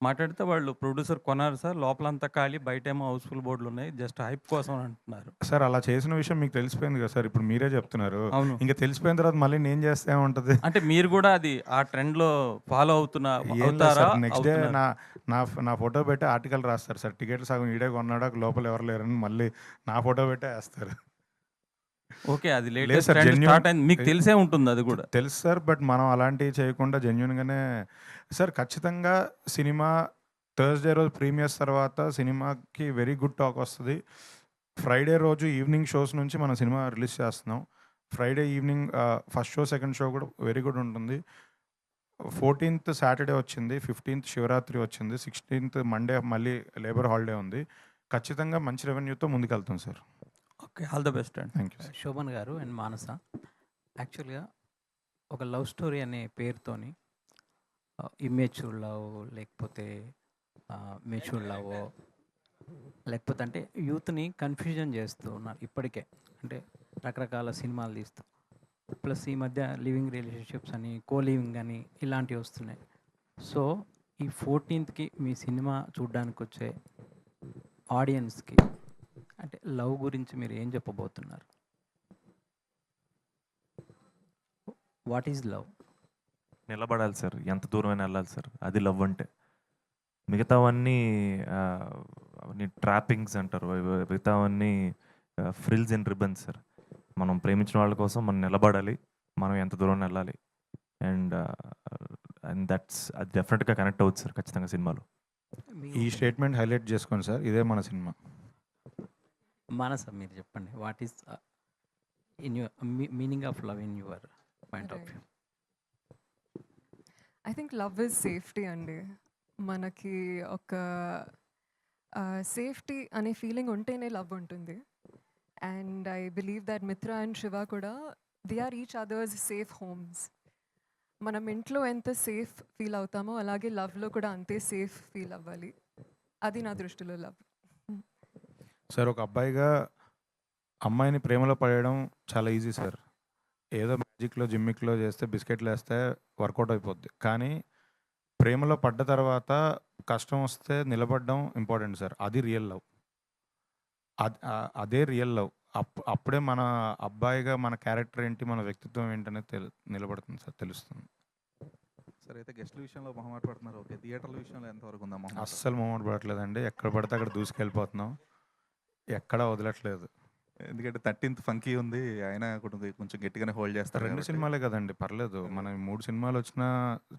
మాట్లాడితే వాళ్ళు ప్రొడ్యూసర్ కొన్నారు సార్. లోపలంతా ఖాళీ, బయటేమో హౌస్‌ఫుల్ బోర్డులున్నాయి. జస్ట్ హైప్ కోసం అని అంటున్నారు. సార్ అలా చేసిన విషయం మీకు తెలిసిపోయింది కదా సార్. ఇప్పుడు మీరే చెప్తున్నారు. అవును. ఇంక తెలిసిపోయిన తర్వాత మళ్ళీ నేను చేస్తే ఏముంటది? అంటే మీరు కూడా అది ఆ ట్రెండ్‌లో ఫాలో ఏం లేదు అవుతారా? సార్. నెక్స్ట్ డే అవుతున్నారు. నా నా నా ఫోటో పెట్టి ఆర్టికల్ రాస్తారు సార్. టికెట్లు సగం ఈడే కొన్నాడు. లోపల ఎవరు లేరని మళ్ళీ నా ఫోటో పెట్టే ఏస్తారు. ఓకే. అది లేదు లేటెస్ట్ సార్. ట్రెండ్ స్టార్ట్ అయింది. మీకు తెలిసే ఉంటుంది అది కూడా. తెలుసు సార్. బట్ మనం అలాంటివి చేయకుండా జెన్యూన్‌గానే సార్ ఖచ్చితంగా సినిమా థర్స్‌డే రోజు ప్రీమియర్స్ తర్వాత సినిమాకి వెరీ గుడ్ టాక్ వస్తది. ఫ్రైడే రోజు ఈవినింగ్ షోస్ నుంచి మనం సినిమా రిలీజ్ చేస్తున్నాం. Friday evening first show, second show కూడా వెరీ గుడ్ ఉంటుంది. 14థ్ సాటర్డే వచ్చింది. 15థ్ శివరాత్రి వచ్చింది. 16థ్ మండే మళ్ళీ లేబర్ హాలిడే ఉంది. ఖచ్చితంగా మంచి రెవెన్యూతో ముందుకెళ్తాం sir. Okay. All the best అండి. Thank you sir. శోభన్ గారు అండ్ మానస, యాక్చువల్గా ఒక లవ్ స్టోరీ అనే పేరుతోని ఇమ్మెచ్యూర్ లవ్, లేకపోతే మెచ్యూర్ లవ్, లేకపోతే అంటే యూత్ని కన్ఫ్యూజన్ చేస్తూ ఉన్నారు ఇప్పటికే. అంటే రకరకాల సినిమాలు తీస్తూ, ప్లస్ ఈ మధ్య లివింగ్ రిలేషన్షిప్స్ అని, కో లివింగ్ అని ఇలాంటివి వస్తున్నాయి. సో ఈ 14థ్కి మీ సినిమా చూడడానికి వచ్చే ఆడియన్స్కి అంటే లవ్ గురించి మీరు ఏం చెప్పబోతున్నారు? What is love? నిలబడాలి సార్. ఎంత దూరమైనా వెళ్ళాలి సార్. అది లవ్ అంటే. మిగతావన్నీ ట్రాపింగ్స్ అంటారు. మిగతావన్నీ ఫ్రిల్స్ అండ్ రిబన్స్ సార్. మనం ప్రేమించిన వాళ్ళ కోసం మనం నిలబడాలి. మనం ఎంత దూరం వెళ్ళాలి. అండ్ అది డెఫినెట్గా కనెక్ట్ అవుతుంది సార్ ఖచ్చితంగా సినిమాలో. ఈ స్టేట్మెంట్ హైలైట్ చేసుకోండి సార్. ఇదే మన సినిమా. మానస, మీరు చెప్పండి. What is in your meaning of love in your point of view? I think love is safety అండి. మనకి ఒక సేఫ్టీ అనే ఫీలింగ్ ఉంటేనే లవ్ ఉంటుంది. And I believe that Mitra and Shiva కూడా they are each others safe homes. మనం ఇంట్లో ఎంత సేఫ్ ఫీల్ అవుతామో అలాగే లవ్లో కూడా అంతే సేఫ్ ఫీల్ అవ్వాలి. అది నా దృష్టిలో లవ్. సార్ ఒక అబ్బాయిగా అమ్మాయిని ప్రేమలో పడేయడం చాలా ఈజీ సార్. ఏదో మ్యాజిక్‌లో, జిమ్మిక్‌లో చేస్తే బిస్కెట్లు వేస్తే వర్కౌట్ అయిపోద్ది. కానీ ప్రేమలో పడ్డ తర్వాత కష్టం వస్తే నిలబడడం ఇంపార్టెంట్ సార్. అది రియల్ లవ్. అదే రియల్ లవ్. అప్పుడే మన అబ్బాయిగా మన క్యారెక్టర్ ఏంటి, మన వ్యక్తిత్వం ఏంటనేది నిలబడుతుంది సార్, తెలుస్తుంది. సరే, అయితే గెస్ట్ల విషయంలో మొహమాట పడుతున్నారు. ఓకే, థియేటర్ల విషయంలో ఎంతవరకు ఉందా మొహమాట? అస్సలు మొహమాట పడట్లేదండి. ఎక్కడ పడితే అక్కడ దూసుకెళ్ళిపోతున్నాం. ఎక్కడా వదలట్లేదు. ఎందుకంటే 13th ఫంకీ ఉంది. ఆయన కొంచెం గట్టిగానే హోల్డ్ చేస్తారు 2 కాబట్టి. సినిమాలే కదండి, పర్లేదు. మన 3 సినిమాలు వచ్చినా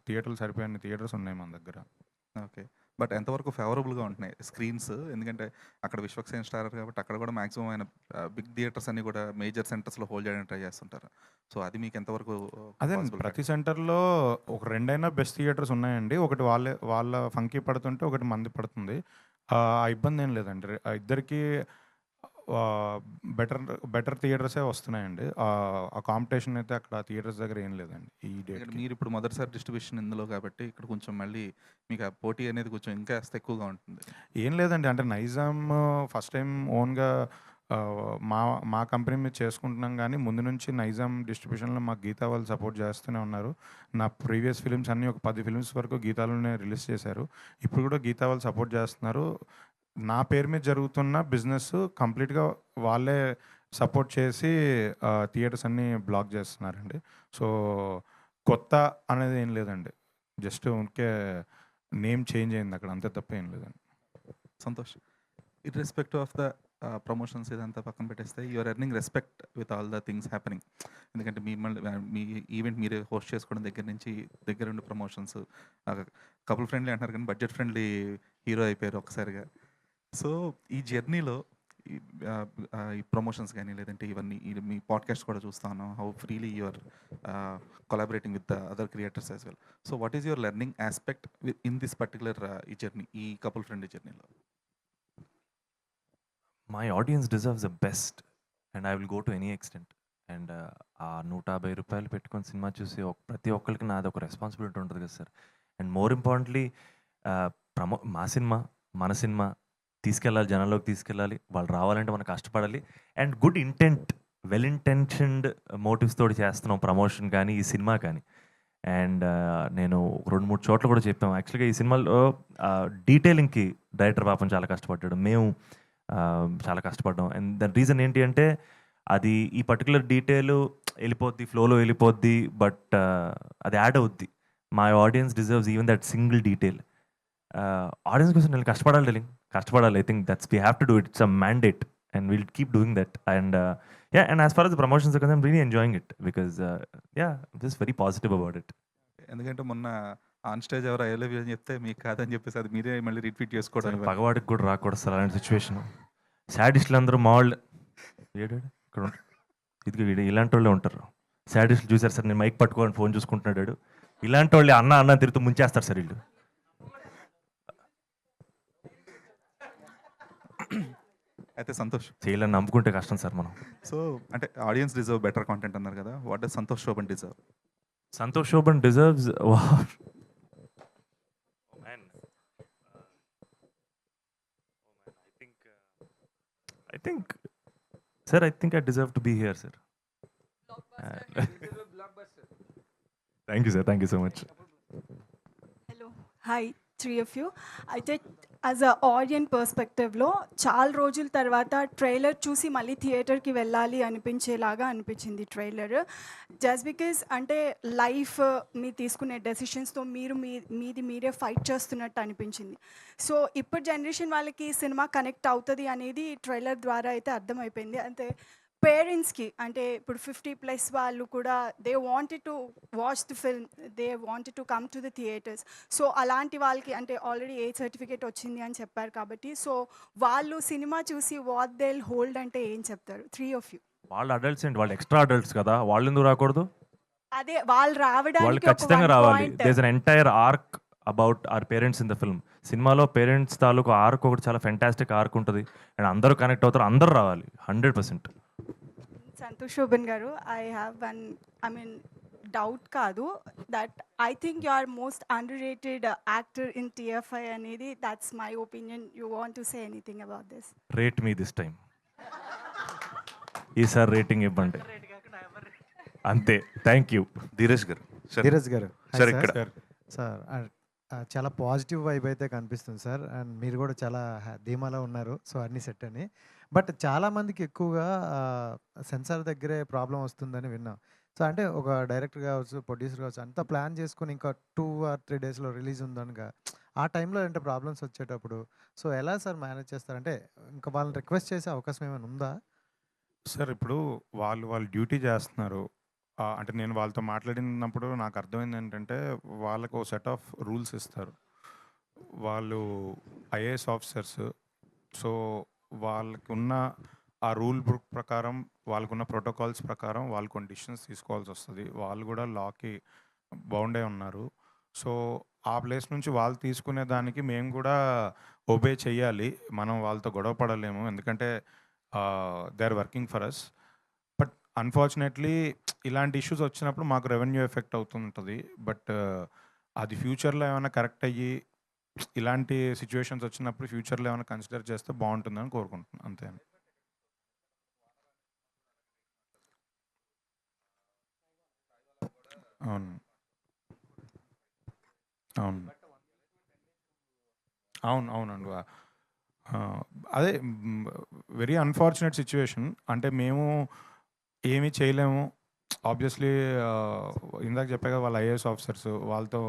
థియేటర్లు సరిపోయే థియేటర్స్ ఉన్నాయి మన దగ్గర. ఓకే, బట్ ఎంతవరకు ఫేవరబుల్గా ఉంటున్నాయి స్క్రీన్స్? ఎందుకంటే అక్కడ విశ్వక్సేన్ స్టారర్ కాబట్టి అక్కడ కూడా మాక్సిమం ఆయన బిగ్ థియేటర్స్ అన్ని కూడా మేజర్ సెంటర్స్లో హోల్డ్ చేయడానికి ట్రై చేస్తుంటారు. సో అది మీకు ఎంతవరకు అదే possible? ప్రతి సెంటర్లో ఒక 2 అయినా బెస్ట్ థియేటర్స్ ఉన్నాయండి. ఒకటి వాళ్ళ ఫంకీ పడుతుంటే ఒకటి మంది పడుతుంది. ఆ ఇబ్బంది ఏం లేదండి. ఇద్దరికి బెటర్ థియేటర్సే వస్తున్నాయండి. ఆ కాంపిటీషన్ అయితే అక్కడ థియేటర్స్ దగ్గర ఏం లేదండి ఈ ఎందుకంటే డేట్కి. మీరు ఇప్పుడు మొదటిసారి డిస్ట్రిబ్యూషన్ ఇందులో కాబట్టి ఇక్కడ కొంచెం మళ్ళీ మీకు ఆ పోటీ అనేది కొంచెం ఇంకా ఎక్కువగా ఉంటుంది. ఏం లేదండి, అంటే నైజాం ఫస్ట్ టైం ఓన్గా మా మా కంపెనీ మీద చేసుకుంటున్నాం, కానీ ముందు నుంచి నైజాం డిస్ట్రిబ్యూషన్లో మాకు గీతా వాళ్ళు సపోర్ట్ చేస్తూనే ఉన్నారు. నా ప్రీవియస్ ఫిలిమ్స్ అన్నీ ఒక 10 ఫిలిమ్స్ వరకు గీతాలోనే రిలీజ్ చేశారు. ఇప్పుడు కూడా గీతా వాళ్ళు సపోర్ట్ చేస్తున్నారు. నా పేరు మీద జరుగుతున్న బిజినెస్ కంప్లీట్గా వాళ్ళే సపోర్ట్ చేసి థియేటర్స్ అన్నీ బ్లాక్ చేస్తున్నారండి. సో కొత్త అనేది ఏం లేదండి, జస్ట్ ఉంకే నేమ్ చేంజ్ అయింది అక్కడ, అంతే తప్ప ఏం లేదండి. Santosh, irrespective of the promotions ఇదంతా పక్కన పెట్టేస్తే you're earning respect with all the things happening. ఎందుకంటే మీ ఈవెంట్ మీరే హోస్ట్ చేసుకోవడం దగ్గర నుంచి దగ్గరుండి ప్రమోషన్స్, కపుల్ ఫ్రెండ్లీ అంటున్నారు కానీ బడ్జెట్ ఫ్రెండ్లీ హీరో అయిపోయారు ఒక్కసారిగా. సో ఈ జర్నీలో ఈ ప్రమోషన్స్ కానీ లేదంటే ఇవన్నీ మీ పాడ్కాస్ట్ కూడా చూస్తా ఉన్నాం, how freely you're collaborating with the other creators as well. So what is your learning aspect in this particular ఈ జర్నీ, ఈ కపుల్ ఫ్రెండ్లీ జర్నీలో? My audience deserves the best and I will go to any extent. And uh 150 రూపాయలు పెట్టుకొని cinema చూసి ప్రతి ఒక్కరికి నాది ఒక రెస్పాన్సిబిలిటీ ఉంటుంది కదా సార్. అండ్ మోర్ ఇంపార్టెంట్లీ మా సినిమా మన సినిమా తీసుకెళ్ళాలి, జనాల్లోకి తీసుకెళ్ళాలి, వాళ్ళు రావాలంటే మనం కష్టపడాలి. And good intent, well intentioned motives తోటి చేస్తున్నాం ప్రమోషన్ కానీ ఈ సినిమా కానీ. అండ్ నేను 2-3 చోట్ల కూడా చెప్పాము యాక్చువల్గా ఈ సినిమాలో డీటెయిలింగ్కి డైరెక్టర్ పాపం చాలా కష్టపడ్డాడు, మేము చాలా కష్టపడ్డాం. అండ్ దాని రీజన్ ఏంటి అంటే అది ఈ పర్టికులర్ డీటెయిల్ వెళ్ళిపోద్ది, ఫ్లోలో వెళ్ళిపోద్ది, బట్ అది యాడ్ అవుద్ది. My audience deserves even that single detail. Audience కోసం నేను కష్టపడాలి. I think that's we have to do it. It's a mandate and will keep doing that. And and as far as the promotions are concerned, I'm really enjoying it because I'm just very positive about it. ఎందుకంటే మొన్న on stage ఎవరు I love you అని చెప్తే మీకు కాదని చెప్పేసి అది మీరే మళ్ళీ రిపీట్ చేసుకోవడం. పగవాడికి కూడా రాకూడదు సార్ అలాంటి సిచ్యువేషన్. సాడిస్టులు అందరూ మావాళ్ళు ఇక్కడ ఉంటారు, ఇది ఇలాంటి వాళ్ళే ఉంటారు. సాడిస్టులు చూసారు సార్, నేను మైక్ పట్టుకోని ఫోన్ చూసుకుంటున్నాడు, ఇలాంటి వాళ్ళు అన్న తిరుగుతూ ముంచేస్తారు సార్ వీళ్ళు. అయితే సంతోష్, చేయాలని నమ్ముకుంటే కష్టం సార్ మనం. సో అంటే ఆడియన్స్ డిజర్వ్ బెటర్ కాంటెంట్ అన్నారు కదా, what does Santosh Shobhan deserve? Santosh Shobhan deserves I think I deserve to be here, sir. Thank you, sir. Thank you so much. Hello, hi, 3 of you. అయితే యాజ్ అ ఆడియన్స్ పర్స్పెక్టివ్లో చాలా రోజుల తర్వాత trailer చూసి మళ్ళీ థియేటర్కి వెళ్ళాలి అనిపించేలాగా అనిపించింది ట్రైలర్. జస్ట్ బికాజ్ అంటే లైఫ్ మీరు తీసుకునే డెసిషన్స్తో మీది మీరే ఫైట్ చేస్తున్నట్టు అనిపించింది. సో ఇప్పుడు జనరేషన్ వాళ్ళకి సినిమా కనెక్ట్ అవుతుంది అనేది ట్రైలర్ ద్వారా అయితే అర్థమైపోయింది. అంటే పేరెంట్స్కి అంటే ఇప్పుడు 50+ వాళ్ళు కూడా they wanted to watch the film, they wanted to come to the theatres. So అలాంటి వాళ్ళకి అంటే ఆల్రెడీ ఏ సర్టిఫికేట్ వచ్చింది అని చెప్పారు కాబట్టి, సో వాళ్ళు సినిమా చూసి వాట్ దే హోల్డ్ అంటే ఏం చెప్తారు 3 of you? వాళ్ళు అడల్ట్స్ అండి, వాళ్ళు ఎక్స్ట్రా అడల్ట్స్ కదా, వాళ్ళు ఎందుకు రాకూడదు? అదే వాళ్ళు వాళ్ళు రావడానికి ఖచ్చితంగా రావాలి. There an entire arc about our parents in the film. సినిమాలో పేరెంట్స్ తాలూకు ఆర్క్ ఒకటి చాలా ఫెంటాస్టిక్ ఆర్క్ ఉంటుంది అండ్ అందరూ కనెక్ట్ అవుతారు, అందరూ రావాలి 100%. Santosh Shobhan garu, I have one doubt కాదు, that I think you are most underrated actor in TFI అనేది, that's my opinion. You want to say anything about this? Rate me this time, ఈసారి rating ఇవ్వండి అంతే. Thank you. Dheeraj గారు ధీరజ్ గారు sir ఇక్కడ sir చాలా positive vibe అయితే కనిపిస్తుంది సార్. అండ్ మీరు కూడా చాలా ధీమాలో ఉన్నారు. సో, అన్నీ సెట్ అని. బట్ చాలామందికి ఎక్కువగా సెన్సార్ దగ్గరే ప్రాబ్లమ్ వస్తుందని విన్నాం. సో, అంటే ఒక డైరెక్టర్ కావచ్చు, ప్రొడ్యూసర్ కావచ్చు అంతా ప్లాన్ చేసుకొని ఇంకా 2 ఆర్ 3 డేస్‌లో రిలీజ్ ఉందనగా ఆ టైంలో అంటే ప్రాబ్లమ్స్ వచ్చేటప్పుడు సో, ఎలా సార్ మేనేజ్ చేస్తారు? అంటే ఇంకా వాళ్ళని రిక్వెస్ట్ చేసే అవకాశం ఏమైనా ఉందా? సార్ ఇప్పుడు వాళ్ళు డ్యూటీ చేస్తున్నారు. అంటే నేను వాళ్ళతో మాట్లాడినప్పుడు నాకు అర్థమైంది ఏంటంటే, వాళ్ళకు ఓ సెట్ ఆఫ్ రూల్స్ ఇస్తారు. వాళ్ళు ఐఏఎస్ ఆఫీసర్స్. సో, వాళ్ళకున్న ఆ రూల్ బుక్ ప్రకారం, వాళ్ళకున్న ప్రోటోకాల్స్ ప్రకారం వాళ్ళు కొన్ని డిసిషన్స్ తీసుకోవాల్సొస్తది. వాళ్ళు కూడా లాకి బౌండ్ అయి ఉన్నారు. సో, ఆ ప్లేస్ నుంచి వాళ్ళు తీసుకునే దానికి మేము కూడా ఒబే చెయ్యాలి. మనం వాళ్ళతో గొడవ పడలేము. ఎందుకంటే they are working for us. But unfortunately ఇలాంటి ఇష్యూస్ వచ్చినప్పుడు మాకు రెవెన్యూ ఎఫెక్ట్ అవుతుంటది. బట్ అది ఫ్యూచర్‌లో ఏమైనా కరెక్ట్ అయ్యి ఇలాంటి సిట్యుయేషన్స్ వచ్చినప్పుడు ఫ్యూచర్‌లో ఏమైనా కన్సిడర్ చేస్తే బావుంటుందని కోరుకుంటున్నాను. అంతే అండి. అవును. అవును. అవునండి. అదే వెరీ అన్‌ఫార్చునేట్ సిట్యుయేషన్. అంటే మేము ఏమి చేయలేము. ఆబ్వియస్‌లీ ఇందాక చెప్పా కదా! వాళ్ళు ఐఏఎస్ ఆఫీసర్స్. వాళ్ళతో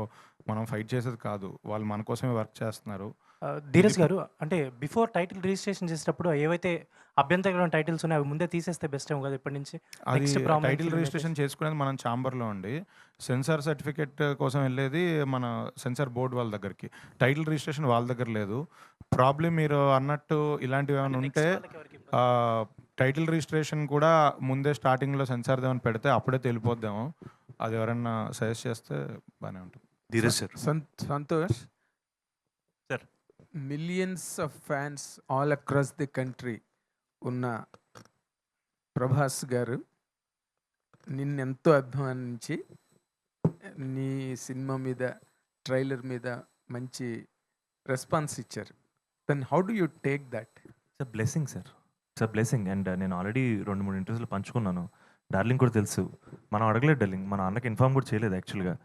మనం ఫైట్ చేసేది కాదు. వాళ్ళు మన కోసమే వర్క్ చేస్తున్నారు. ధీరజ్ గారు, అంటే బిఫోర్ టైటిల్ రిజిస్ట్రేషన్ చేసేటప్పుడు ఏవైతే అభ్యంతరకరమైన టైటిల్స్ ఉన్నాయో అవి ముందే తీసేస్తే బెస్ట్ ఏమో కదా! ఇప్పటి నుంచి అది next prominent title film registration makers. చేసుకునేది మనం ఛాంబర్‌లో అండి. సెన్సార్ సర్టిఫికేట్ కోసం వెళ్ళేది మన సెన్సార్ బోర్డ్ వాళ్ళ దగ్గరికి. టైటిల్ రిజిస్ట్రేషన్ వాళ్ళ దగ్గర లేదు. ప్రాబ్లమ్ మీరు అన్నట్టు ఇలాంటివి ఏమైనా ఉంటే టైటిల్ రిజిస్ట్రేషన్ కూడా ముందే స్టార్టింగ్‌లో సెన్సార్‌ది ఏమైనా పెడితే అప్పుడే తెలిపోద్దేమో. అది ఎవరన్నా సజెస్ట్ చేస్తే బానే ఉంటుంది. Dheeraj sir. Santosh. Sir. Millions of fans all across the country ఉన్న ప్రభాస్ గారు నిన్నెంతో అభిమానించి నీ సినిమా మీద, ట్రైలర్ మీద మంచి రెస్పాన్స్ ఇచ్చారు. Then how do you take that? It's a blessing sir. It's a blessing. And నేను ఆల్రెడీ 2, 3 ఇంటర్వ్యూస్‌లో పంచుకున్నాను. డార్లింగ్ కూడా తెలుసు. మనం అడగలేదు డార్లింగ్. మన అన్నకి ఇన్ఫార్మ్ కూడా చేయలేదు యాక్చువల్‌గా.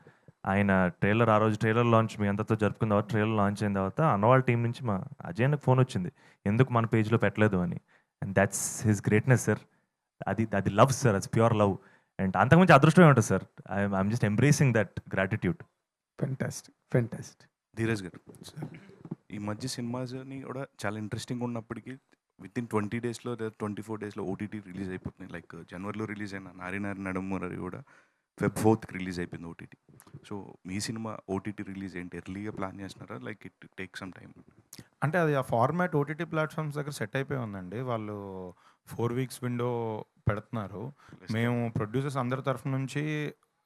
ఆయన ట్రైలర్ ఆ రోజు ట్రైలర్ లాంచ్ మీ అందరితో జరుపుకున్న తర్వాత ట్రైలర్ లాంచ్ అయిన తర్వాత అన్నవాళ్ళ టీం నుంచి మా అజయ్ అన్నకి ఫోన్ వచ్చింది. ఎందుకు మన పేజ్‌లో పెట్టలేదు అని. And that's his greatness sir. అది లవ్ సార్. అది ప్యూర్ లవ్. అండ్ అంతకుమించి అదృష్టమే ఉంటుంది sir. I'm just embracing that gratitude. Fantastic. Dheeraj గారు, ఈ మధ్య సినిమాస్ని కూడా చాలా ఇంట్రెస్టింగ్ ఉన్నప్పటికీ వితిన్ 20 డేస్లో లేదా 24 డేస్లో ఓటీటీ రిలీజ్ అయిపోతున్నాయి. లైక్ జనవరిలో రిలీజ్ అయిన నారి నడుమురరి కూడా Feb 4th రిలీజ్ అయిపోయింది ఓటీటీ. సో మీ సినిమా ఓటీటీ రిలీజ్ ఏంటి ఎర్లీగా ప్లాన్ చేస్తున్నారా? Like it take some time? అంటే అది ఆ ఫార్మాట్ ఓటీటీ ప్లాట్‌ఫామ్స్ దగ్గర సెట్ అయిపోయి ఉందండి. వాళ్ళు 4 వీక్స్ విండో పెడుతున్నారు. మేము ప్రొడ్యూసర్స్ అందరి తరఫు నుంచి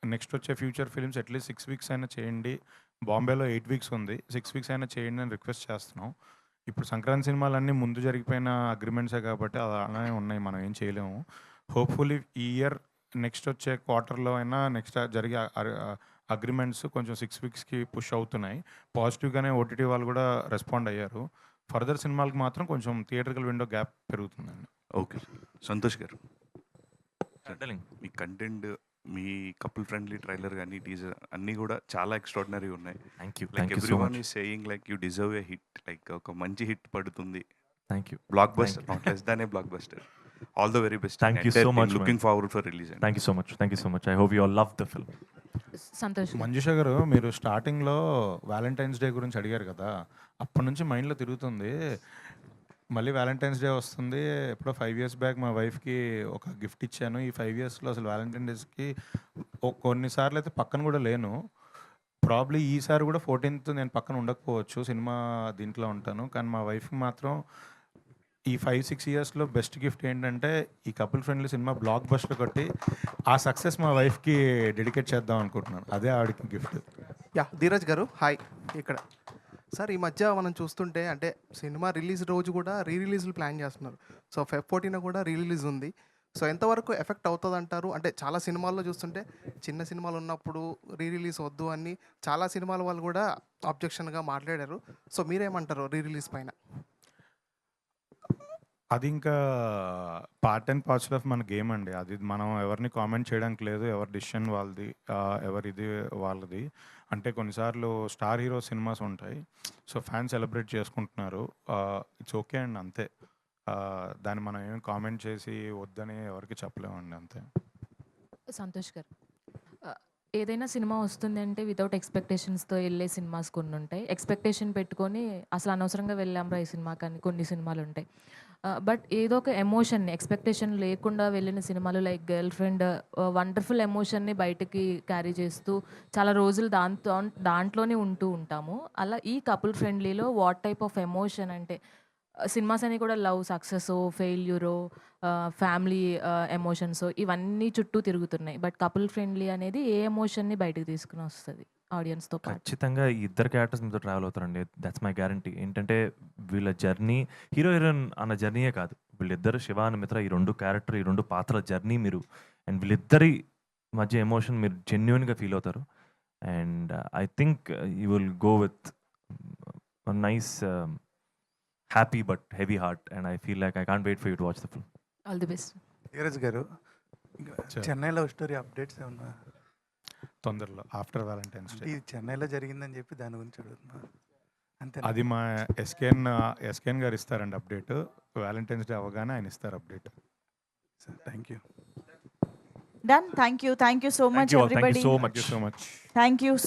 నెక్స్ట్ వచ్చే ఫ్యూచర్ ఫిల్మ్స్ అట్‌లీస్ట్ 6 వీక్స్ అయినా చేయండి. బాంబేలో 8 వీక్స్ ఉంది. 6 వీక్స్ అయినా చేయండి అని రిక్వెస్ట్ చేస్తున్నాం. ఇప్పుడు సంక్రాంతి సినిమాలన్నీ ముందు జరిగిపోయిన అగ్రీమెంట్సే కాబట్టి అది అలానే ఉన్నాయి. మనం ఏం చేయలేము. హోప్‌ఫుల్లీ ఈ ఇయర్ నెక్స్ట్ వచ్చే క్వార్టర్‌లో అయినా నెక్స్ట్ జరిగే అగ్రీమెంట్స్ కొంచెం 6 వీక్స్‌కి పుష్ అవుతున్నాయి. పాజిటివ్‌గానే ఓటీటీ వాళ్ళు కూడా రెస్పాండ్ అయ్యారు. ఫర్దర్ సినిమాలకు మాత్రం కొంచెం థియేట్రికల్ విండో గ్యాప్ పెరుగుతుందండి. ఓకే. సంతోష్ గారు, డార్లింగ్. మీ కంటెంట్, మీ కపుల్ ఫ్రెండ్లీ ట్రైలర్ కానీ టీజర్ అన్నీ కూడా చాలా ఎక్స్ట్రాడినరీ ఉన్నాయి. Thank you. Like thank you so everyone much. Is saying like you deserve a hit. Like ఒక మంచి హిట్ పడుతుంది. Thank you. Blockbuster, not less than a blockbuster. All the very best. Thank you so much. Looking forward for release. Thank you so much. Thank you so much. I hope you all love the film. Santosh. Manjusha గారు, మీరు స్టార్టింగ్‌లో Valentine's day గురించి అడిగారు కదా! అప్పటి నుంచి మైండ్‌లో తిరుగుతుంది. మళ్ళీ వాలంటైన్స్ డే వస్తుంది. ఎప్పుడో 5 ఇయర్స్ బ్యాక్ మా వైఫ్‌కి ఒక గిఫ్ట్ ఇచ్చాను. ఈ 5 ఇయర్స్‌లో అసలు వాలంటైన్ డేస్‌కి కొన్నిసార్లు అయితే పక్కన కూడా లేను. ప్రాబబ్లీ ఈసారి కూడా 14th నేను పక్కన ఉండకపోవచ్చు. సినిమా దీంట్లో ఉంటాను. కానీ మా వైఫ్‌కి మాత్రం ఈ 5, 6 ఇయర్స్‌లో బెస్ట్ గిఫ్ట్ ఏంటంటే ఈ couple friendly cinema block buster కొట్టి ఆ సక్సెస్ మా వైఫ్‌కి డెడికేట్ చేద్దాం అనుకుంటున్నాను. అదే ఆవిడకి గిఫ్ట్. ధీరజ్ గారు హాయ్. ఇక్కడ సార్ ఈ మధ్య మనం చూస్తుంటే అంటే సినిమా రిలీజ్ రోజు కూడా రిలీజ్లు ప్లాన్ చేస్తున్నారు. సో Feb 14 కూడా రిలీజ్ ఉంది. సో ఎంతవరకు ఎఫెక్ట్ అవుతుంది అంటారు? అంటే చాలా సినిమాల్లో చూస్తుంటే చిన్న సినిమాలు ఉన్నప్పుడు రిలీజ్ వద్దు అని చాలా సినిమాల వాళ్ళు కూడా అబ్జెక్షన్గా మాట్లాడారు. సో మీరేమంటారు రిలీజ్ పైన? అది ఇంకా పార్ట్ అండ్ పార్సల్ ఆఫ్ మన గేమ్ అండి. అది మనం ఎవరిని కామెంట్ చేయడానికి లేదు. ఎవరి డిసిషన్ వాళ్ళది. ఎవరిది వాళ్ళది. అంటే కొన్నిసార్లు స్టార్ హీరో సినిమాస్ ఉంటాయి. సో, ఫ్యాన్స్ సెలబ్రేట్ చేసుకుంటున్నారు. ఇట్స్ ఓకే అండి అంతే. దాన్ని మనం ఏమి కామెంట్ చేసి వద్దని ఎవరికీ చెప్పలేమండి అంతే. సంతోష్ గారు, ఏదైనా సినిమా వస్తుంది అంటే వితౌట్ ఎక్స్పెక్టేషన్స్తో వెళ్ళే సినిమాస్ కొన్ని ఉంటాయి. ఎక్స్పెక్టేషన్ పెట్టుకొని అసలు అనవసరంగా వెళ్ళాంరా ఈ సినిమాకి అని కొన్ని సినిమాలు ఉంటాయి. బట్ ఏదో ఒక ఎమోషన్ని ఎక్స్పెక్టేషన్ లేకుండా వెళ్ళిన సినిమాలు లైక్ గర్ల్ ఫ్రెండ్ వండర్ఫుల్ ఎమోషన్ని బయటకి క్యారీ చేస్తూ చాలా రోజులు దాంట్లోనే ఉంటూ ఉంటాము. అలా ఈ కపుల్ ఫ్రెండ్లీలో వాట్ టైప్ ఆఫ్ ఎమోషన్ అంటే సినిమాస్ అన్నీ కూడా లవ్ సక్సెస్, ఫెయిల్యూరో, ఫ్యామిలీ ఎమోషన్స్ ఇవన్నీ చుట్టూ తిరుగుతున్నాయి. బట్ కపుల్ ఫ్రెండ్లీ అనేది ఏ ఎమోషన్ని బయటకు తీసుకుని వస్తుంది ఆడియన్స్తో పాటు. ఖచ్చితంగా ఈ ఇద్దరు క్యారెక్టర్స్ మీతో ట్రావెల్ అవుతారండి. That's my guarantee. ఏంటంటే వీళ్ళ జర్నీ హీరో హీరోయిన్ అన్న జర్నీయే కాదు, వీళ్ళిద్దరు శివ అని మిత్ర ఈ రెండు క్యారెక్టర్ ఈ రెండు పాత్రల జర్నీ మీరు అండ్ వీళ్ళిద్దరి మధ్య ఎమోషన్ మీరు జెన్యున్గా ఫీల్ అవుతారు. And I think you will go with nice happy but heavy heart and I feel like I can't wait for you to watch the film. All the best. Dheeraj garu, Chennai love story updates ఏమన్నా తొందరలో after Valentine's day. ఇది చెన్నైలో జరిగిందని చెప్పి దాని గురించి అడుగుతున్నా అంతే. అది మా ఎస్కేఎన్ గారు ఇస్తారండి అప్డేట్. వ్యాలంటైన్స్ డే అవ్వగానే ఆయన ఇస్తారు update. Thank you. Done. Thank you so much, everybody. Thank you so much. Thank you